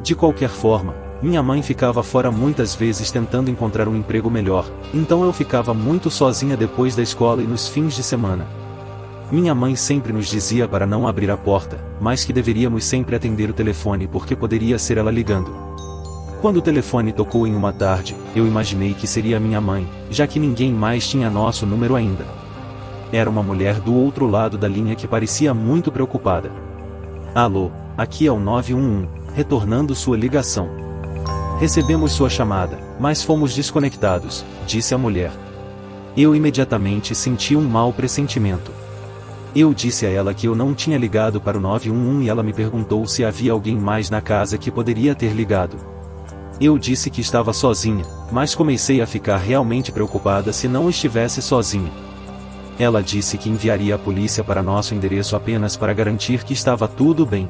De qualquer forma, minha mãe ficava fora muitas vezes tentando encontrar um emprego melhor, então eu ficava muito sozinha depois da escola e nos fins de semana. Minha mãe sempre nos dizia para não abrir a porta, mas que deveríamos sempre atender o telefone porque poderia ser ela ligando. Quando o telefone tocou em uma tarde, eu imaginei que seria minha mãe, já que ninguém mais tinha nosso número ainda. Era uma mulher do outro lado da linha que parecia muito preocupada. Alô, aqui é o 911, retornando sua ligação. Recebemos sua chamada, mas fomos desconectados, disse a mulher. Eu imediatamente senti um mau pressentimento. Eu disse a ela que eu não tinha ligado para o 911 e ela me perguntou se havia alguém mais na casa que poderia ter ligado. Eu disse que estava sozinha, mas comecei a ficar realmente preocupada se não estivesse sozinha. Ela disse que enviaria a polícia para nosso endereço apenas para garantir que estava tudo bem.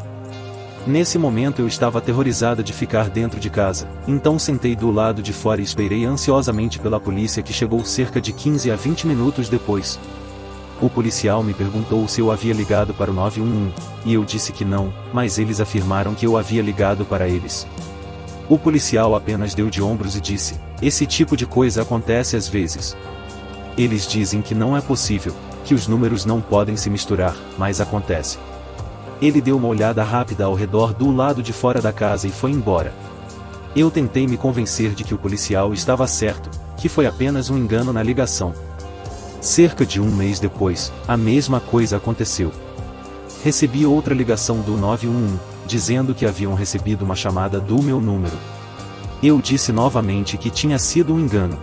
Nesse momento eu estava aterrorizada de ficar dentro de casa, então sentei do lado de fora e esperei ansiosamente pela polícia que chegou cerca de 15 a 20 minutos depois. O policial me perguntou se eu havia ligado para o 911, e eu disse que não, mas eles afirmaram que eu havia ligado para eles. O policial apenas deu de ombros e disse: esse tipo de coisa acontece às vezes. Eles dizem que não é possível, que os números não podem se misturar, mas acontece. Ele deu uma olhada rápida ao redor do lado de fora da casa e foi embora. Eu tentei me convencer de que o policial estava certo, que foi apenas um engano na ligação. Cerca de um mês depois, a mesma coisa aconteceu. Recebi outra ligação do 911, dizendo que haviam recebido uma chamada do meu número. Eu disse novamente que tinha sido um engano.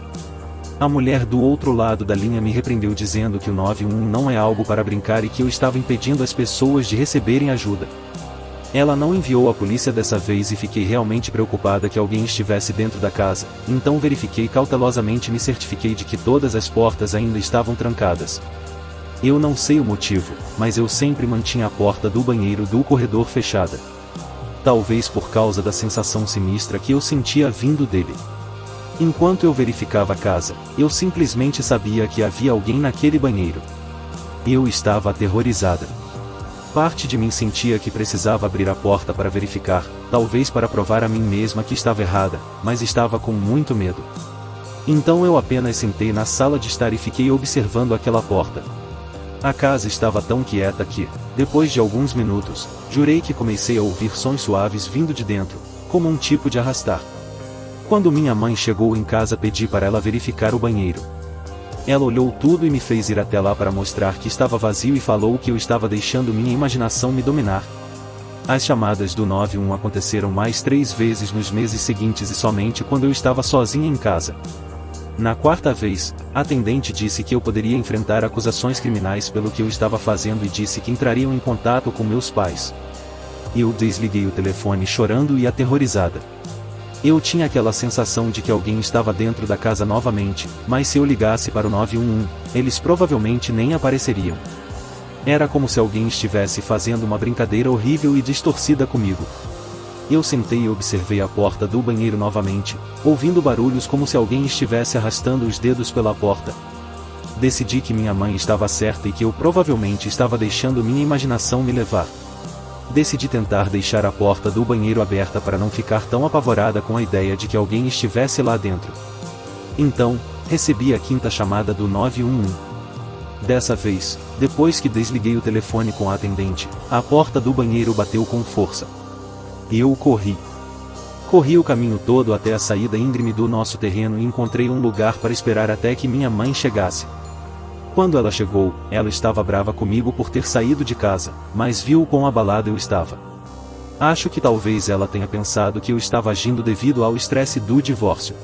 A mulher do outro lado da linha me repreendeu dizendo que o 911 não é algo para brincar e que eu estava impedindo as pessoas de receberem ajuda. Ela não enviou a polícia dessa vez e fiquei realmente preocupada que alguém estivesse dentro da casa, então verifiquei cautelosamente e me certifiquei de que todas as portas ainda estavam trancadas. Eu não sei o motivo, mas eu sempre mantinha a porta do banheiro do corredor fechada. Talvez por causa da sensação sinistra que eu sentia vindo dele. Enquanto eu verificava a casa, eu simplesmente sabia que havia alguém naquele banheiro. Eu estava aterrorizada. Parte de mim sentia que precisava abrir a porta para verificar, talvez para provar a mim mesma que estava errada, mas estava com muito medo. Então eu apenas sentei na sala de estar e fiquei observando aquela porta. A casa estava tão quieta que, depois de alguns minutos, jurei que comecei a ouvir sons suaves vindo de dentro, como um tipo de arrastar. Quando minha mãe chegou em casa, pedi para ela verificar o banheiro. Ela olhou tudo e me fez ir até lá para mostrar que estava vazio e falou que eu estava deixando minha imaginação me dominar. As chamadas do 911 aconteceram mais 3 vezes nos meses seguintes e somente quando eu estava sozinha em casa. Na quarta vez, a atendente disse que eu poderia enfrentar acusações criminais pelo que eu estava fazendo e disse que entrariam em contato com meus pais. Eu desliguei o telefone chorando e aterrorizada. Eu tinha aquela sensação de que alguém estava dentro da casa novamente, mas se eu ligasse para o 911, eles provavelmente nem apareceriam. Era como se alguém estivesse fazendo uma brincadeira horrível e distorcida comigo. Eu sentei e observei a porta do banheiro novamente, ouvindo barulhos como se alguém estivesse arrastando os dedos pela porta. Decidi que minha mãe estava certa e que eu provavelmente estava deixando minha imaginação me levar. Decidi tentar deixar a porta do banheiro aberta para não ficar tão apavorada com a ideia de que alguém estivesse lá dentro. Então, recebi a quinta chamada do 911. Dessa vez, depois que desliguei o telefone com a atendente, a porta do banheiro bateu com força. Eu corri. Corri o caminho todo até a saída íngreme do nosso terreno e encontrei um lugar para esperar até que minha mãe chegasse. Quando ela chegou, ela estava brava comigo por ter saído de casa, mas viu quão abalado eu estava. Acho que talvez ela tenha pensado que eu estava agindo devido ao estresse do divórcio.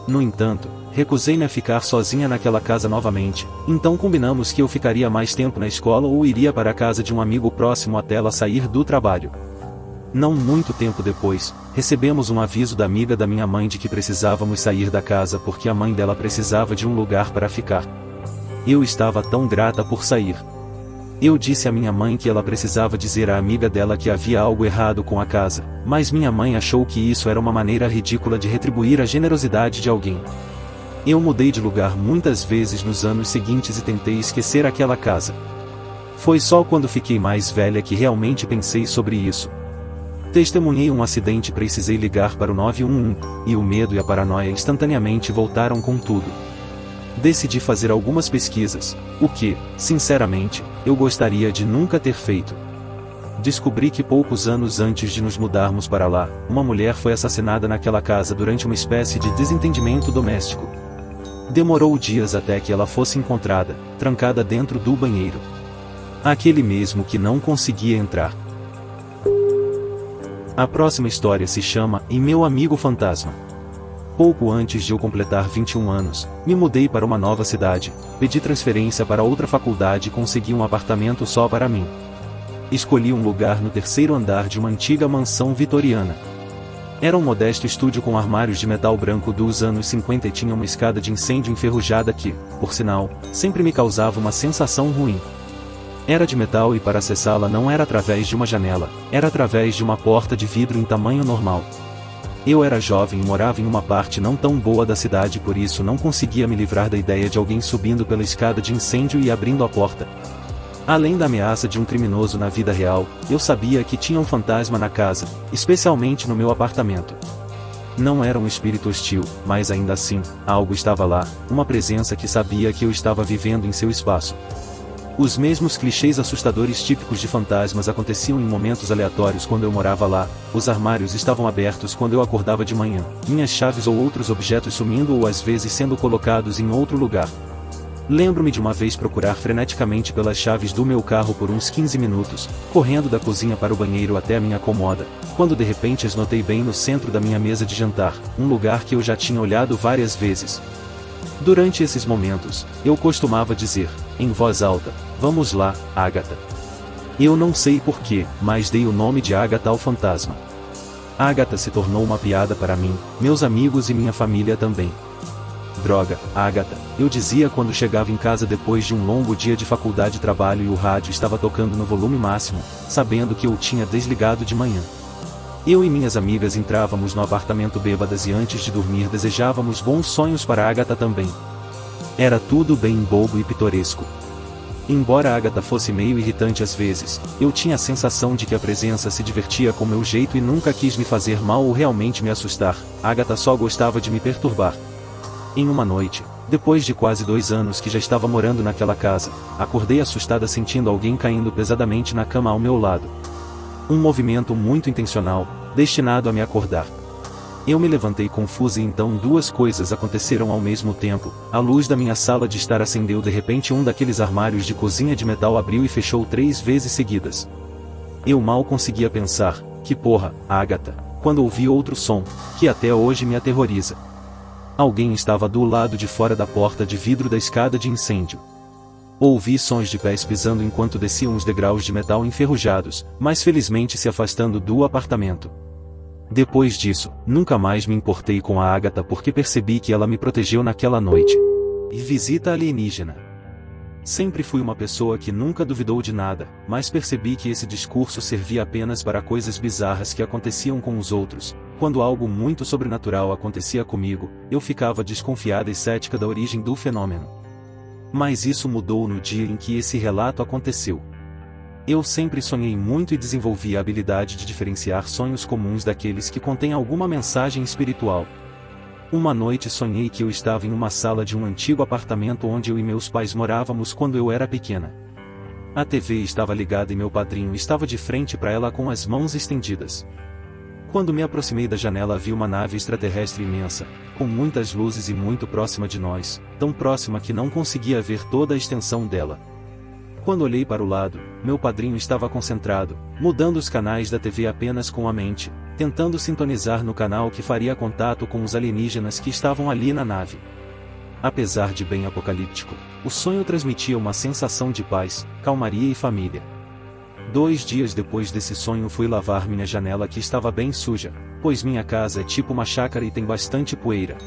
No entanto, recusei-me a ficar sozinha naquela casa novamente, então combinamos que eu ficaria mais tempo na escola ou iria para a casa de um amigo próximo até ela sair do trabalho. Não muito tempo depois, recebemos um aviso da amiga da minha mãe de que precisávamos sair da casa porque a mãe dela precisava de um lugar para ficar. Eu estava tão grata por sair. Eu disse à minha mãe que ela precisava dizer à amiga dela que havia algo errado com a casa, mas minha mãe achou que isso era uma maneira ridícula de retribuir a generosidade de alguém. Eu mudei de lugar muitas vezes nos anos seguintes e tentei esquecer aquela casa. Foi só quando fiquei mais velha que realmente pensei sobre isso. Testemunhei um acidente e precisei ligar para o 911, e o medo e a paranoia instantaneamente voltaram com tudo. Decidi fazer algumas pesquisas, o que, sinceramente, eu gostaria de nunca ter feito. Descobri que poucos anos antes de nos mudarmos para lá, uma mulher foi assassinada naquela casa durante uma espécie de desentendimento doméstico. Demorou dias até que ela fosse encontrada, trancada dentro do banheiro. Aquele mesmo que não conseguia entrar. A próxima história se chama E Meu Amigo Fantasma. Pouco antes de eu completar 21 anos, me mudei para uma nova cidade, pedi transferência para outra faculdade e consegui um apartamento só para mim. Escolhi um lugar no 3º andar de uma antiga mansão vitoriana. Era um modesto estúdio com armários de metal branco dos anos 50 e tinha uma escada de incêndio enferrujada que, por sinal, sempre me causava uma sensação ruim. Era de metal e para acessá-la não era através de uma janela, era através de uma porta de vidro em tamanho normal. Eu era jovem e morava em uma parte não tão boa da cidade, por isso não conseguia me livrar da ideia de alguém subindo pela escada de incêndio e abrindo a porta. Além da ameaça de um criminoso na vida real, eu sabia que tinha um fantasma na casa, especialmente no meu apartamento. Não era um espírito hostil, mas ainda assim, algo estava lá, uma presença que sabia que eu estava vivendo em seu espaço. Os mesmos clichês assustadores típicos de fantasmas aconteciam em momentos aleatórios quando eu morava lá. Os armários estavam abertos quando eu acordava de manhã, minhas chaves ou outros objetos sumindo ou às vezes sendo colocados em outro lugar. Lembro-me de uma vez procurar freneticamente pelas chaves do meu carro por uns 15 minutos, correndo da cozinha para o banheiro até a minha cômoda, quando de repente as notei bem no centro da minha mesa de jantar, um lugar que eu já tinha olhado várias vezes. Durante esses momentos, eu costumava dizer, em voz alta, "Vamos lá, Agatha." Eu não sei porquê, mas dei o nome de Agatha ao fantasma. Agatha se tornou uma piada para mim, meus amigos e minha família também. "Droga, Agatha", eu dizia quando chegava em casa depois de um longo dia de faculdade e trabalho e o rádio estava tocando no volume máximo, sabendo que eu tinha desligado de manhã. Eu e minhas amigas entrávamos no apartamento bêbadas e antes de dormir desejávamos bons sonhos para Agatha também. Era tudo bem bobo e pitoresco. Embora Agatha fosse meio irritante às vezes, eu tinha a sensação de que a presença se divertia com meu jeito e nunca quis me fazer mal ou realmente me assustar. Agatha só gostava de me perturbar. Em uma noite, depois de quase 2 anos que já estava morando naquela casa, acordei assustada sentindo alguém caindo pesadamente na cama ao meu lado. Um movimento muito intencional, destinado a me acordar. Eu me levantei confusa e então 2 coisas aconteceram ao mesmo tempo. A luz da minha sala de estar acendeu de repente, um daqueles armários de cozinha de metal abriu e fechou 3 vezes seguidas. Eu mal conseguia pensar, que porra, Agatha, quando ouvi outro som, que até hoje me aterroriza. Alguém estava do lado de fora da porta de vidro da escada de incêndio. Ouvi sons de pés pisando enquanto desciam os degraus de metal enferrujados, mas felizmente se afastando do apartamento. Depois disso, nunca mais me importei com a Agatha porque percebi que ela me protegeu naquela noite. E visita alienígena. Sempre fui uma pessoa que nunca duvidou de nada, mas percebi que esse discurso servia apenas para coisas bizarras que aconteciam com os outros. Quando algo muito sobrenatural acontecia comigo, eu ficava desconfiada e cética da origem do fenômeno. Mas isso mudou no dia em que esse relato aconteceu. Eu sempre sonhei muito e desenvolvi a habilidade de diferenciar sonhos comuns daqueles que contêm alguma mensagem espiritual. Uma noite sonhei que eu estava em uma sala de um antigo apartamento onde eu e meus pais morávamos quando eu era pequena. A TV estava ligada e meu padrinho estava de frente para ela com as mãos estendidas. Quando me aproximei da janela vi uma nave extraterrestre imensa, com muitas luzes e muito próxima de nós, tão próxima que não conseguia ver toda a extensão dela. Quando olhei para o lado, meu padrinho estava concentrado, mudando os canais da TV apenas com a mente, tentando sintonizar no canal que faria contato com os alienígenas que estavam ali na nave. Apesar de bem apocalíptico, o sonho transmitia uma sensação de paz, calmaria e família. 2 dias depois desse sonho fui lavar minha janela que estava bem suja, pois minha casa é tipo uma chácara e tem bastante poeira.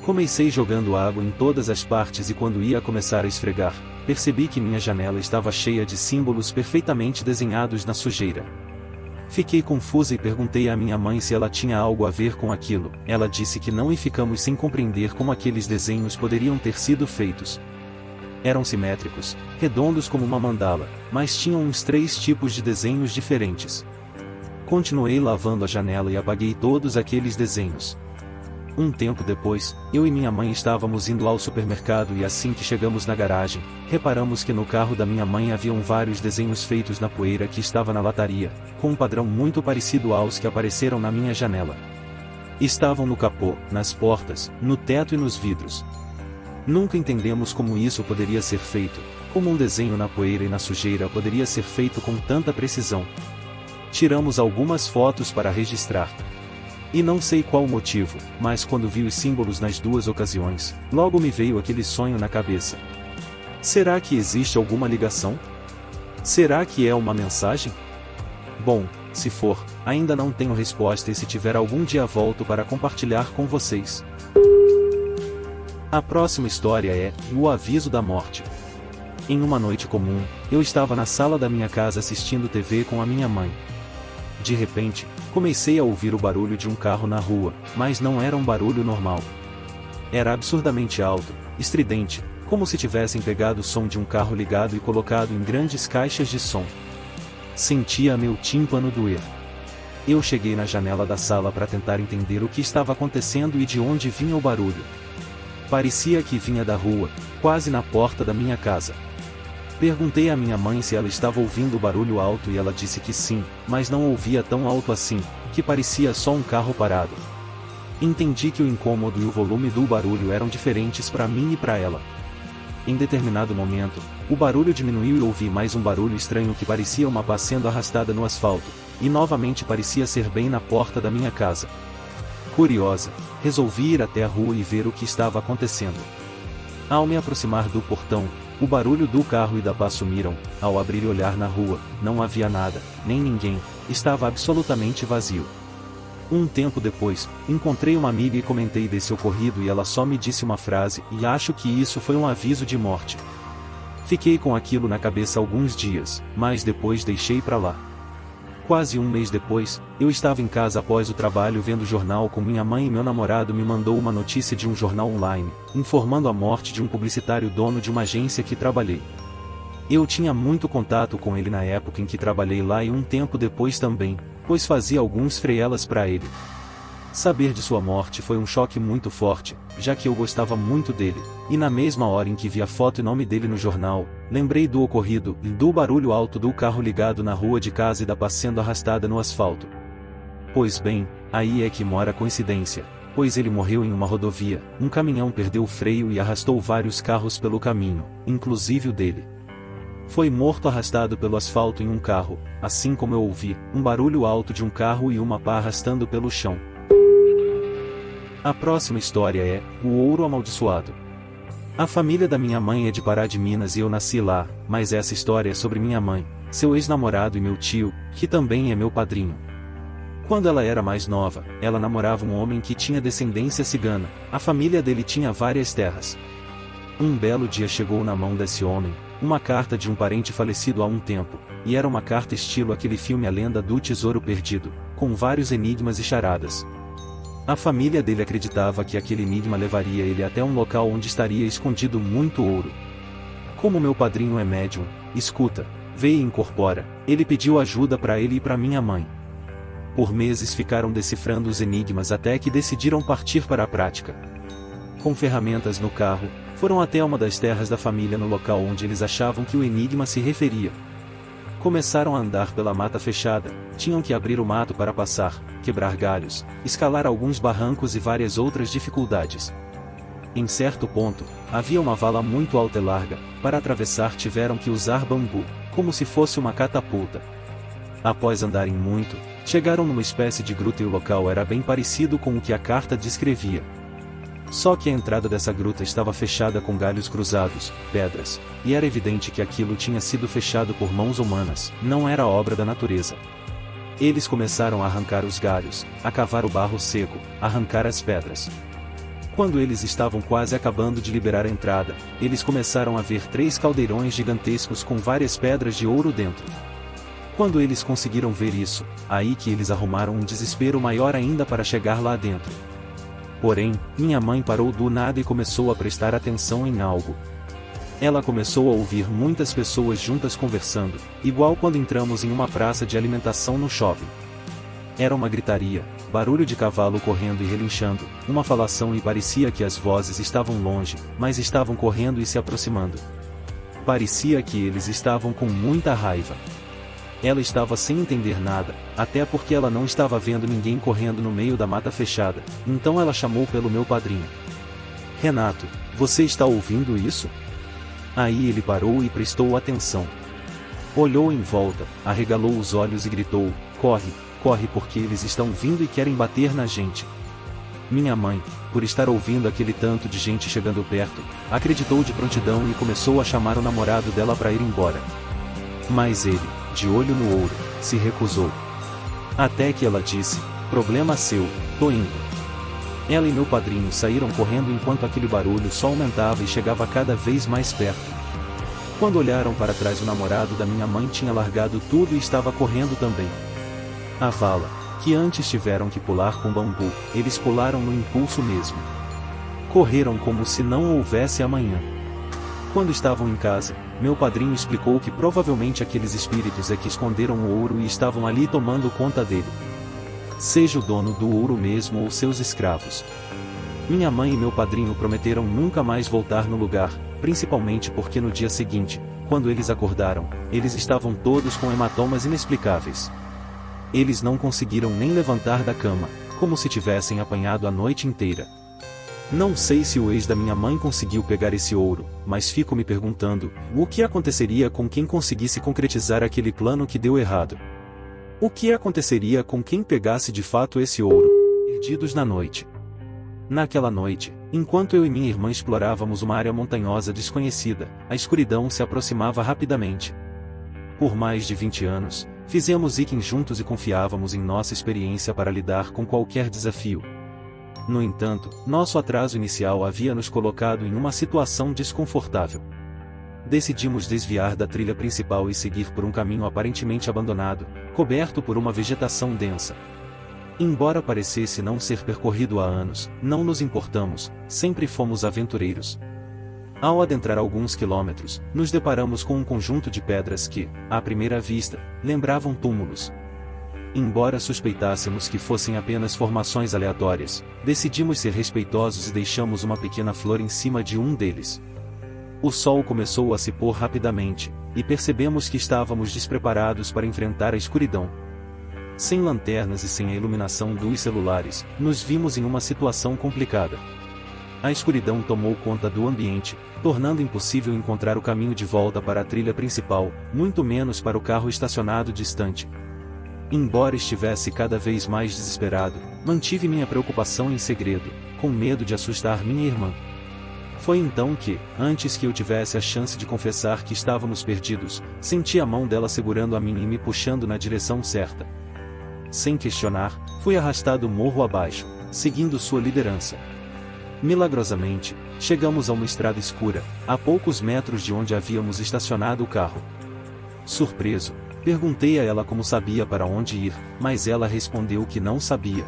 Comecei jogando água em todas as partes e quando ia começar a esfregar, percebi que minha janela estava cheia de símbolos perfeitamente desenhados na sujeira. Fiquei confusa e perguntei à minha mãe se ela tinha algo a ver com aquilo. Ela disse que não e ficamos sem compreender como aqueles desenhos poderiam ter sido feitos. Eram simétricos, redondos como uma mandala, mas tinham uns 3 tipos de desenhos diferentes. Continuei lavando a janela e apaguei todos aqueles desenhos. Um tempo depois, eu e minha mãe estávamos indo ao supermercado e assim que chegamos na garagem, reparamos que no carro da minha mãe haviam vários desenhos feitos na poeira que estava na lataria, com um padrão muito parecido aos que apareceram na minha janela. Estavam no capô, nas portas, no teto e nos vidros. Nunca entendemos como isso poderia ser feito, como um desenho na poeira e na sujeira poderia ser feito com tanta precisão. Tiramos algumas fotos para registrar. E não sei qual o motivo, mas quando vi os símbolos nas 2 ocasiões, logo me veio aquele sonho na cabeça. Será que existe alguma ligação? Será que é uma mensagem? Bom, se for, ainda não tenho resposta e se tiver algum dia volto para compartilhar com vocês. A próxima história é O Aviso da Morte. Em uma noite comum, eu estava na sala da minha casa assistindo TV com a minha mãe. De repente, Comecei a ouvir o barulho de um carro na rua, mas não era um barulho normal. Era absurdamente alto, estridente, como se tivessem pegado o som de um carro ligado e colocado em grandes caixas de som. Sentia meu tímpano doer. Eu cheguei na janela da sala para tentar entender o que estava acontecendo e de onde vinha o barulho. Parecia que vinha da rua, quase na porta da minha casa. Perguntei à minha mãe se ela estava ouvindo o barulho alto e ela disse que sim, mas não ouvia tão alto assim, que parecia só um carro parado. Entendi que o incômodo e o volume do barulho eram diferentes para mim e para ela. Em determinado momento, o barulho diminuiu e ouvi mais um barulho estranho que parecia uma pá sendo arrastada no asfalto, e novamente parecia ser bem na porta da minha casa. Curiosa, resolvi ir até a rua e ver o que estava acontecendo. Ao me aproximar do portão, o barulho do carro e da pá sumiram. Ao abrir e olhar na rua, não havia nada, nem ninguém, estava absolutamente vazio. Um tempo depois, encontrei uma amiga e comentei desse ocorrido e ela só me disse uma frase, e acho que isso foi um aviso de morte. Fiquei com aquilo na cabeça alguns dias, mas depois deixei pra lá. Quase um mês depois, eu estava em casa após o trabalho vendo jornal com minha mãe e meu namorado me mandou uma notícia de um jornal online, informando a morte de um publicitário dono de uma agência que trabalhei. Eu tinha muito contato com ele na época em que trabalhei lá e um tempo depois também, pois fazia alguns freelas para ele. Saber de sua morte foi um choque muito forte, já que eu gostava muito dele, e na mesma hora em que vi a foto e nome dele no jornal, lembrei do ocorrido e do barulho alto do carro ligado na rua de casa e da pá sendo arrastada no asfalto. Pois bem, aí é que mora a coincidência, pois ele morreu em uma rodovia, um caminhão perdeu o freio e arrastou vários carros pelo caminho, inclusive o dele. Foi morto arrastado pelo asfalto em um carro, assim como eu ouvi, um barulho alto de um carro e uma pá arrastando pelo chão. A próxima história é o ouro amaldiçoado. A família da minha mãe é de Pará de Minas e eu nasci lá, mas essa história é sobre minha mãe, seu ex-namorado e meu tio, que também é meu padrinho. Quando ela era mais nova, ela namorava um homem que tinha descendência cigana, a família dele tinha várias terras. Um belo dia chegou na mão desse homem uma carta de um parente falecido há um tempo, e era uma carta estilo aquele filme A Lenda do Tesouro Perdido, com vários enigmas e charadas. A família dele acreditava que aquele enigma levaria ele até um local onde estaria escondido muito ouro. Como meu padrinho é médium, escuta, vê e incorpora, ele pediu ajuda para ele e para minha mãe. Por meses ficaram decifrando os enigmas até que decidiram partir para a prática. Com ferramentas no carro, foram até uma das terras da família no local onde eles achavam que o enigma se referia. Começaram a andar pela mata fechada, tinham que abrir o mato para passar, quebrar galhos, escalar alguns barrancos e várias outras dificuldades. Em certo ponto, havia uma vala muito alta e larga, para atravessar tiveram que usar bambu, como se fosse uma catapulta. Após andarem muito, chegaram numa espécie de gruta e o local era bem parecido com o que a carta descrevia. Só que a entrada dessa gruta estava fechada com galhos cruzados, pedras, e era evidente que aquilo tinha sido fechado por mãos humanas, não era obra da natureza. Eles começaram a arrancar os galhos, a cavar o barro seco, a arrancar as pedras. Quando eles estavam quase acabando de liberar a entrada, eles começaram a ver 3 caldeirões gigantescos com várias pedras de ouro dentro. Quando eles conseguiram ver isso, aí que eles arrumaram um desespero maior ainda para chegar lá dentro. Porém, minha mãe parou do nada e começou a prestar atenção em algo. Ela começou a ouvir muitas pessoas juntas conversando, igual quando entramos em uma praça de alimentação no shopping. Era uma gritaria, barulho de cavalo correndo e relinchando, uma falação e parecia que as vozes estavam longe, mas estavam correndo e se aproximando. Parecia que eles estavam com muita raiva. Ela estava sem entender nada, até porque ela não estava vendo ninguém correndo no meio da mata fechada, então ela chamou pelo meu padrinho. Renato, você está ouvindo isso? Aí ele parou e prestou atenção. Olhou em volta, arregalou os olhos e gritou, corre, corre porque eles estão vindo e querem bater na gente. Minha mãe, por estar ouvindo aquele tanto de gente chegando perto, acreditou de prontidão e começou a chamar o namorado dela para ir embora. Mas ele, de olho no ouro, se recusou. Até que ela disse, problema seu, tô indo. Ela e meu padrinho saíram correndo enquanto aquele barulho só aumentava e chegava cada vez mais perto. Quando olharam para trás, o namorado da minha mãe tinha largado tudo e estava correndo também. A vala, que antes tiveram que pular com bambu, eles pularam no impulso mesmo. Correram como se não houvesse amanhã. Quando estavam em casa, meu padrinho explicou que provavelmente aqueles espíritos é que esconderam o ouro e estavam ali tomando conta dele. Seja o dono do ouro mesmo ou seus escravos. Minha mãe e meu padrinho prometeram nunca mais voltar no lugar, principalmente porque no dia seguinte, quando eles acordaram, eles estavam todos com hematomas inexplicáveis. Eles não conseguiram nem levantar da cama, como se tivessem apanhado a noite inteira. Não sei se o ex da minha mãe conseguiu pegar esse ouro, mas fico me perguntando, o que aconteceria com quem conseguisse concretizar aquele plano que deu errado? O que aconteceria com quem pegasse de fato esse ouro, perdidos na noite? Naquela noite, enquanto eu e minha irmã explorávamos uma área montanhosa desconhecida, a escuridão se aproximava rapidamente. Por mais de 20 anos, fizemos hiking juntos e confiávamos em nossa experiência para lidar com qualquer desafio. No entanto, nosso atraso inicial havia nos colocado em uma situação desconfortável. Decidimos desviar da trilha principal e seguir por um caminho aparentemente abandonado, coberto por uma vegetação densa. Embora parecesse não ser percorrido há anos, não nos importamos, sempre fomos aventureiros. Ao adentrar alguns quilômetros, nos deparamos com um conjunto de pedras que, à primeira vista, lembravam túmulos. Embora suspeitássemos que fossem apenas formações aleatórias, decidimos ser respeitosos e deixamos uma pequena flor em cima de um deles. O sol começou a se pôr rapidamente, e percebemos que estávamos despreparados para enfrentar a escuridão. Sem lanternas e sem a iluminação dos celulares, nos vimos em uma situação complicada. A escuridão tomou conta do ambiente, tornando impossível encontrar o caminho de volta para a trilha principal, muito menos para o carro estacionado distante. Embora estivesse cada vez mais desesperado, mantive minha preocupação em segredo, com medo de assustar minha irmã. Foi então que, antes que eu tivesse a chance de confessar que estávamos perdidos, senti a mão dela segurando a minha e me puxando na direção certa. Sem questionar, fui arrastado morro abaixo, seguindo sua liderança. Milagrosamente, chegamos a uma estrada escura, a poucos metros de onde havíamos estacionado o carro. Surpreso, perguntei a ela como sabia para onde ir, mas ela respondeu que não sabia.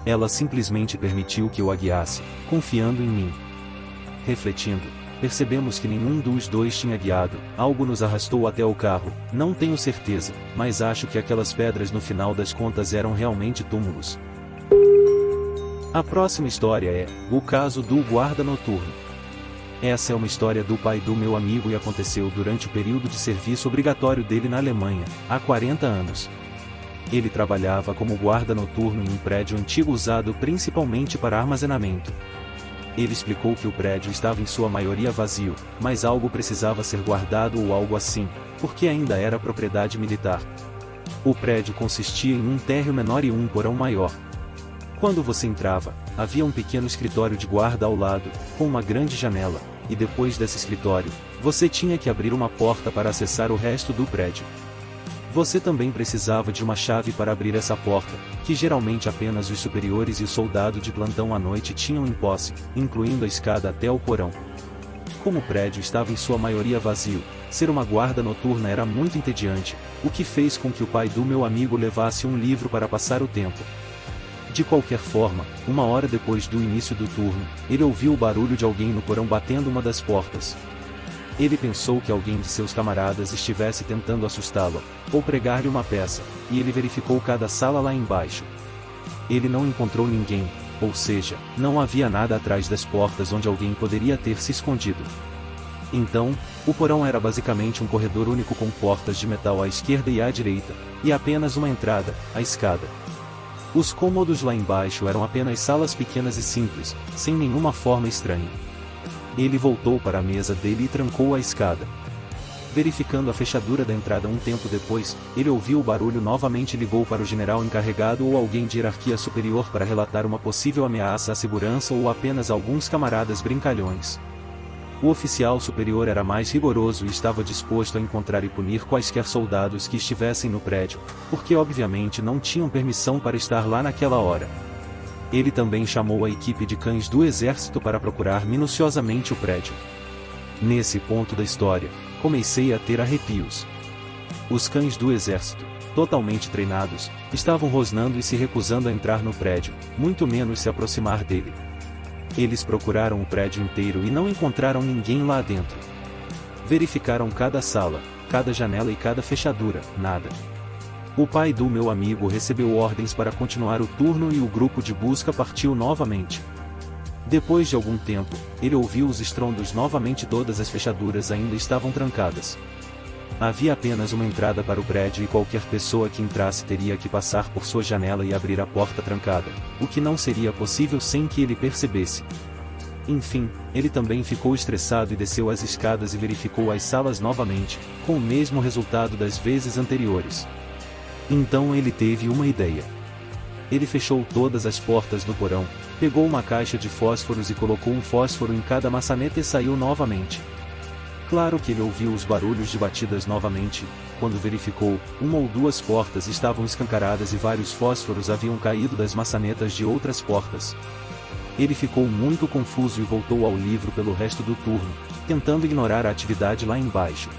Ela simplesmente permitiu que eu a guiasse, confiando em mim. Refletindo, percebemos que nenhum dos dois tinha guiado, algo nos arrastou até o carro, não tenho certeza, mas acho que aquelas pedras no final das contas eram realmente túmulos. A próxima história é, o caso do guarda noturno. Essa é uma história do pai do meu amigo e aconteceu durante o período de serviço obrigatório dele na Alemanha, há 40 anos. Ele trabalhava como guarda noturno em um prédio antigo usado principalmente para armazenamento. Ele explicou que o prédio estava em sua maioria vazio, mas algo precisava ser guardado ou algo assim, porque ainda era propriedade militar. O prédio consistia em um térreo menor e um porão maior. Quando você entrava, havia um pequeno escritório de guarda ao lado, com uma grande janela, e depois desse escritório, você tinha que abrir uma porta para acessar o resto do prédio. Você também precisava de uma chave para abrir essa porta, que geralmente apenas os superiores e o soldado de plantão à noite tinham em posse, incluindo a escada até o porão. Como o prédio estava em sua maioria vazio, ser uma guarda noturna era muito entediante, o que fez com que o pai do meu amigo levasse um livro para passar o tempo. De qualquer forma, uma hora depois do início do turno, ele ouviu o barulho de alguém no porão batendo uma das portas. Ele pensou que alguém de seus camaradas estivesse tentando assustá-lo, ou pregar-lhe uma peça, e ele verificou cada sala lá embaixo. Ele não encontrou ninguém, ou seja, não havia nada atrás das portas onde alguém poderia ter se escondido. Então, o porão era basicamente um corredor único com portas de metal à esquerda e à direita, e apenas uma entrada, a escada. Os cômodos lá embaixo eram apenas salas pequenas e simples, sem nenhuma forma estranha. Ele voltou para a mesa dele e trancou a escada. Verificando a fechadura da entrada um tempo depois, ele ouviu o barulho novamente e ligou para o general encarregado ou alguém de hierarquia superior para relatar uma possível ameaça à segurança ou apenas alguns camaradas brincalhões. O oficial superior era mais rigoroso e estava disposto a encontrar e punir quaisquer soldados que estivessem no prédio, porque obviamente não tinham permissão para estar lá naquela hora. Ele também chamou a equipe de cães do exército para procurar minuciosamente o prédio. Nesse ponto da história, comecei a ter arrepios. Os cães do exército. totalmente treinados, estavam rosnando e se recusando a entrar no prédio, muito menos se aproximar dele. Eles procuraram o prédio inteiro e não encontraram ninguém lá dentro. Verificaram cada sala, cada janela e cada fechadura, nada. O pai do meu amigo recebeu ordens para continuar o turno e o grupo de busca partiu novamente. Depois de algum tempo, ele ouviu os estrondos novamente, todas as fechaduras ainda estavam trancadas. Havia apenas uma entrada para o prédio e qualquer pessoa que entrasse teria que passar por sua janela e abrir a porta trancada, o que não seria possível sem que ele percebesse. Enfim, ele também ficou estressado e desceu as escadas e verificou as salas novamente, com o mesmo resultado das vezes anteriores. Então ele teve uma ideia. Ele fechou todas as portas do porão, pegou uma caixa de fósforos e colocou um fósforo em cada maçaneta e saiu novamente. Claro que ele ouviu os barulhos de batidas novamente. Quando verificou, uma ou duas portas estavam escancaradas e vários fósforos haviam caído das maçanetas de outras portas. Ele ficou muito confuso e voltou ao livro pelo resto do turno, tentando ignorar a atividade lá embaixo.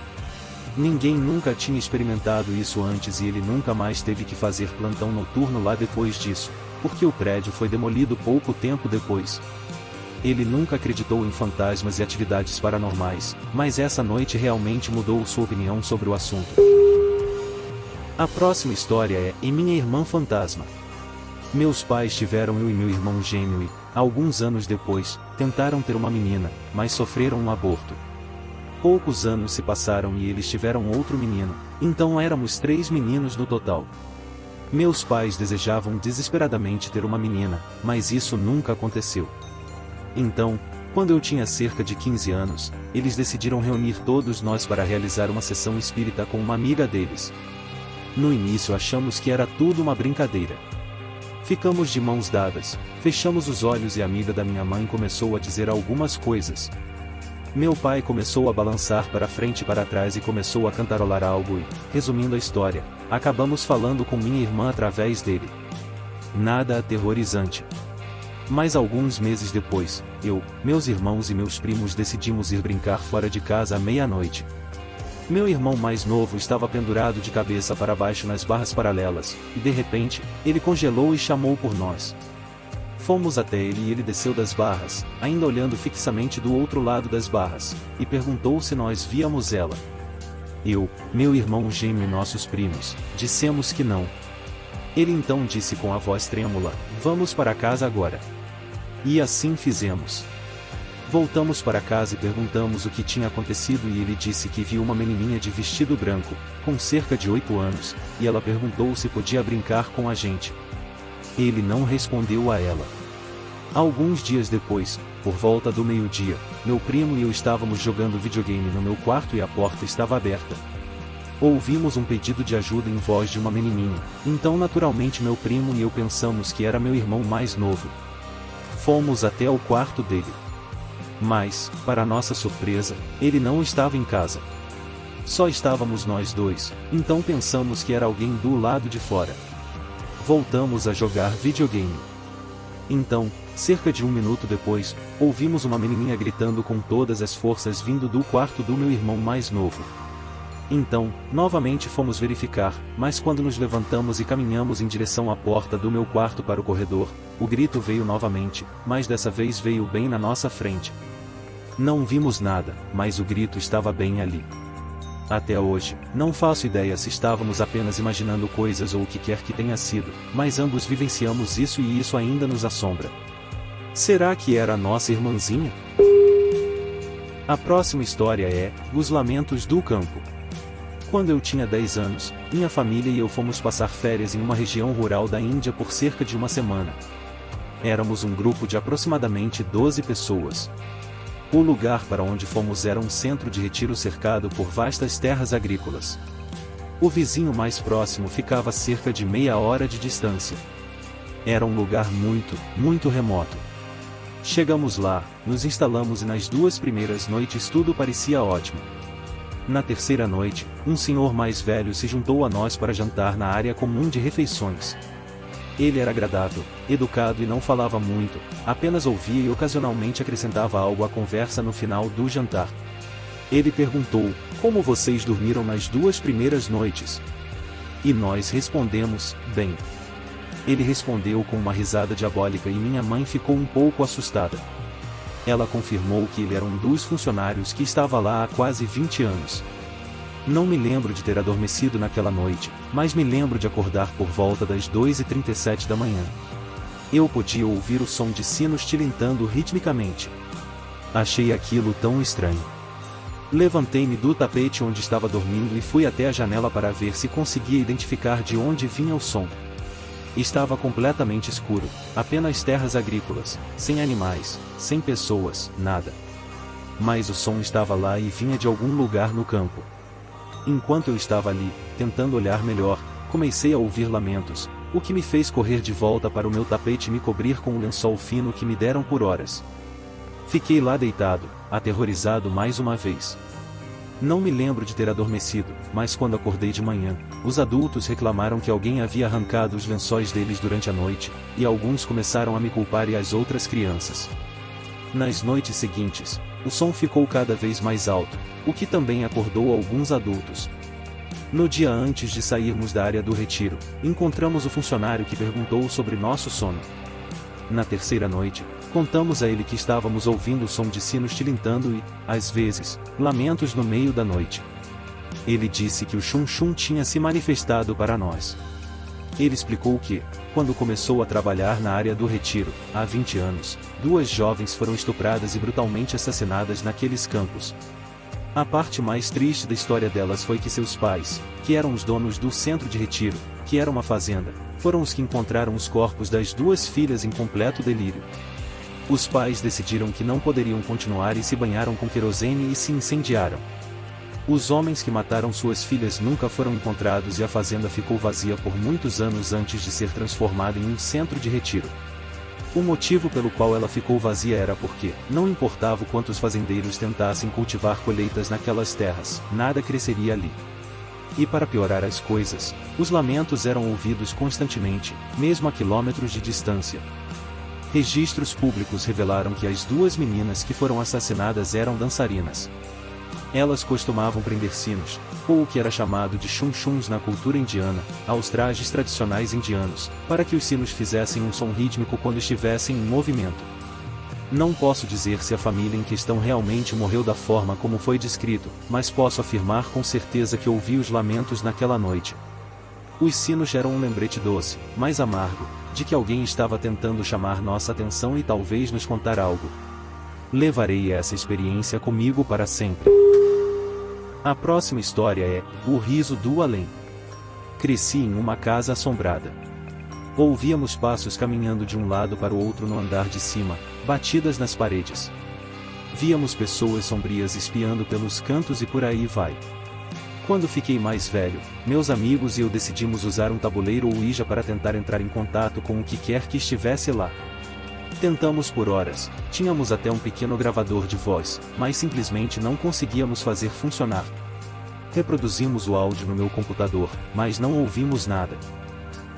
Ninguém nunca tinha experimentado isso antes e ele nunca mais teve que fazer plantão noturno lá depois disso, porque o prédio foi demolido pouco tempo depois. Ele nunca acreditou em fantasmas e atividades paranormais, mas essa noite realmente mudou sua opinião sobre o assunto. A próxima história é E Minha Irmã Fantasma. Meus pais tiveram eu e meu irmão gêmeo e, alguns anos depois, tentaram ter uma menina, mas sofreram um aborto. Poucos anos se passaram e eles tiveram outro menino, então éramos 3 meninos no total. Meus pais desejavam desesperadamente ter uma menina, mas isso nunca aconteceu. Então, quando eu tinha cerca de 15 anos, eles decidiram reunir todos nós para realizar uma sessão espírita com uma amiga deles. No início achamos que era tudo uma brincadeira. Ficamos de mãos dadas, fechamos os olhos e a amiga da minha mãe começou a dizer algumas coisas. Meu pai começou a balançar para frente e para trás e começou a cantarolar algo e, resumindo a história, acabamos falando com minha irmã através dele. Nada aterrorizante. Mas alguns meses depois, eu, meus irmãos e meus primos decidimos ir brincar fora de casa à meia-noite. Meu irmão mais novo estava pendurado de cabeça para baixo nas barras paralelas, e de repente, ele congelou e chamou por nós. Fomos até ele e ele desceu das barras, ainda olhando fixamente do outro lado das barras, e perguntou se nós víamos ela. Eu, meu irmão gêmeo e nossos primos, dissemos que não. Ele então disse com a voz trêmula: "Vamos para casa agora." E assim fizemos. Voltamos para casa e perguntamos o que tinha acontecido e ele disse que viu uma menininha de vestido branco, com cerca de 8 anos, e ela perguntou se podia brincar com a gente. Ele não respondeu a ela. Alguns dias depois, por volta do meio-dia, meu primo e eu estávamos jogando videogame no meu quarto e a porta estava aberta. Ouvimos um pedido de ajuda em voz de uma menininha, então naturalmente meu primo e eu pensamos que era meu irmão mais novo. Fomos até ao quarto dele. Mas, para nossa surpresa, ele não estava em casa. Só estávamos nós dois, então pensamos que era alguém do lado de fora. Voltamos a jogar videogame. Então, cerca de 1 minuto depois, ouvimos uma menininha gritando com todas as forças vindo do quarto do meu irmão mais novo. Então, novamente fomos verificar, mas quando nos levantamos e caminhamos em direção à porta do meu quarto para o corredor, o grito veio novamente, mas dessa vez veio bem na nossa frente. Não vimos nada, mas o grito estava bem ali. Até hoje, não faço ideia se estávamos apenas imaginando coisas ou o que quer que tenha sido, mas ambos vivenciamos isso e isso ainda nos assombra. Será que era a nossa irmãzinha? A próxima história é Os Lamentos do Campo. Quando eu tinha 10 anos, minha família e eu fomos passar férias em uma região rural da Índia por cerca de uma semana. Éramos um grupo de aproximadamente 12 pessoas. O lugar para onde fomos era um centro de retiro cercado por vastas terras agrícolas. O vizinho mais próximo ficava a cerca de meia hora de distância. Era um lugar muito remoto. Chegamos lá, nos instalamos e nas 2 primeiras noites tudo parecia ótimo. Na terceira noite, um senhor mais velho se juntou a nós para jantar na área comum de refeições. Ele era agradável, educado e não falava muito, apenas ouvia e ocasionalmente acrescentava algo à conversa no final do jantar. Ele perguntou: "Como vocês dormiram nas 2 primeiras noites?" E nós respondemos, bem. Ele respondeu com uma risada diabólica e minha mãe ficou um pouco assustada. Ela confirmou que ele era um dos funcionários que estava lá há quase 20 anos. Não me lembro de ter adormecido naquela noite, mas me lembro de acordar por volta das 2h37 da manhã. Eu podia ouvir o som de sinos tilintando ritmicamente. Achei aquilo tão estranho. Levantei-me do tapete onde estava dormindo e fui até a janela para ver se conseguia identificar de onde vinha o som. Estava completamente escuro, apenas terras agrícolas, sem animais, sem pessoas, nada. Mas o som estava lá e vinha de algum lugar no campo. Enquanto eu estava ali, tentando olhar melhor, comecei a ouvir lamentos, o que me fez correr de volta para o meu tapete e me cobrir com o lençol fino que me deram por horas. Fiquei lá deitado, aterrorizado mais uma vez. Não me lembro de ter adormecido, mas quando acordei de manhã, os adultos reclamaram que alguém havia arrancado os lençóis deles durante a noite, e alguns começaram a me culpar e as outras crianças. Nas noites seguintes, o som ficou cada vez mais alto, o que também acordou alguns adultos. No dia antes de sairmos da área do retiro, encontramos o funcionário que perguntou sobre nosso sono. Na terceira noite, contamos a ele que estávamos ouvindo o som de sinos tilintando e, às vezes, lamentos no meio da noite. Ele disse que o Chum-Chum tinha se manifestado para nós. Ele explicou que, quando começou a trabalhar na área do retiro, há 20 anos, 2 jovens foram estupradas e brutalmente assassinadas naqueles campos. A parte mais triste da história delas foi que seus pais, que eram os donos do centro de retiro, que era uma fazenda, foram os que encontraram os corpos das 2 filhas em completo delírio. Os pais decidiram que não poderiam continuar e se banharam com querosene e se incendiaram. Os homens que mataram suas filhas nunca foram encontrados e a fazenda ficou vazia por muitos anos antes de ser transformada em um centro de retiro. O motivo pelo qual ela ficou vazia era porque, não importava o quanto os fazendeiros tentassem cultivar colheitas naquelas terras, nada cresceria ali. E para piorar as coisas, os lamentos eram ouvidos constantemente, mesmo a quilômetros de distância. Registros públicos revelaram que as 2 meninas que foram assassinadas eram dançarinas. Elas costumavam prender sinos, ou o que era chamado de chum-chuns na cultura indiana, aos trajes tradicionais indianos, para que os sinos fizessem um som rítmico quando estivessem em movimento. Não posso dizer se a família em questão realmente morreu da forma como foi descrito, mas posso afirmar com certeza que ouvi os lamentos naquela noite. Os sinos eram um lembrete doce, mas amargo, de que alguém estava tentando chamar nossa atenção e talvez nos contar algo. Levarei essa experiência comigo para sempre. A próxima história é O Riso do Além. Cresci em uma casa assombrada. Ouvíamos passos caminhando de um lado para o outro no andar de cima, batidas nas paredes. Víamos pessoas sombrias espiando pelos cantos e por aí vai. Quando fiquei mais velho, meus amigos e eu decidimos usar um tabuleiro ou Ouija para tentar entrar em contato com o que quer que estivesse lá. Tentamos por horas, tínhamos até um pequeno gravador de voz, mas simplesmente não conseguíamos fazer funcionar. Reproduzimos o áudio no meu computador, mas não ouvimos nada.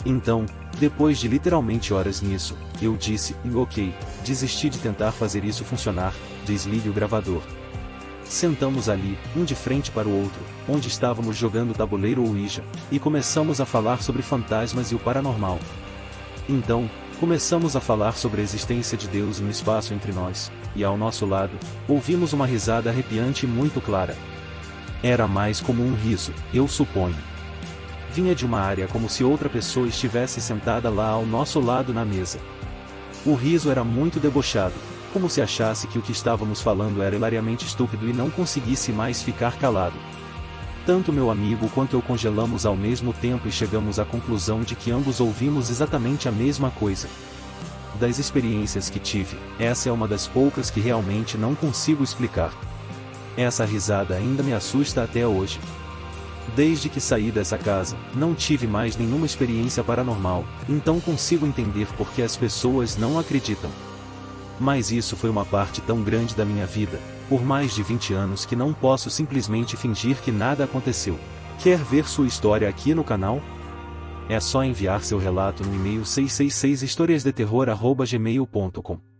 Então, depois de literalmente horas nisso, eu disse, ok, desisti de tentar fazer isso funcionar, desligue o gravador. Sentamos ali, um de frente para o outro, onde estávamos jogando tabuleiro ou Ouija, e começamos a falar sobre fantasmas e o paranormal. Então, começamos a falar sobre a existência de Deus no espaço entre nós, e ao nosso lado, ouvimos uma risada arrepiante e muito clara. Era mais como um riso, eu suponho. Vinha de uma área como se outra pessoa estivesse sentada lá ao nosso lado na mesa. O riso era muito debochado, como se achasse que o que estávamos falando era hilariamente estúpido e não conseguisse mais ficar calado. Tanto meu amigo quanto eu congelamos ao mesmo tempo e chegamos à conclusão de que ambos ouvimos exatamente a mesma coisa. Das experiências que tive, essa é uma das poucas que realmente não consigo explicar. Essa risada ainda me assusta até hoje. Desde que saí dessa casa, não tive mais nenhuma experiência paranormal, então consigo entender por que as pessoas não acreditam. Mas isso foi uma parte tão grande da minha vida, por mais de 20 anos que não posso simplesmente fingir que nada aconteceu. Quer ver sua história aqui no canal? É só enviar seu relato no e-mail 666historiasdeterror@gmail.com.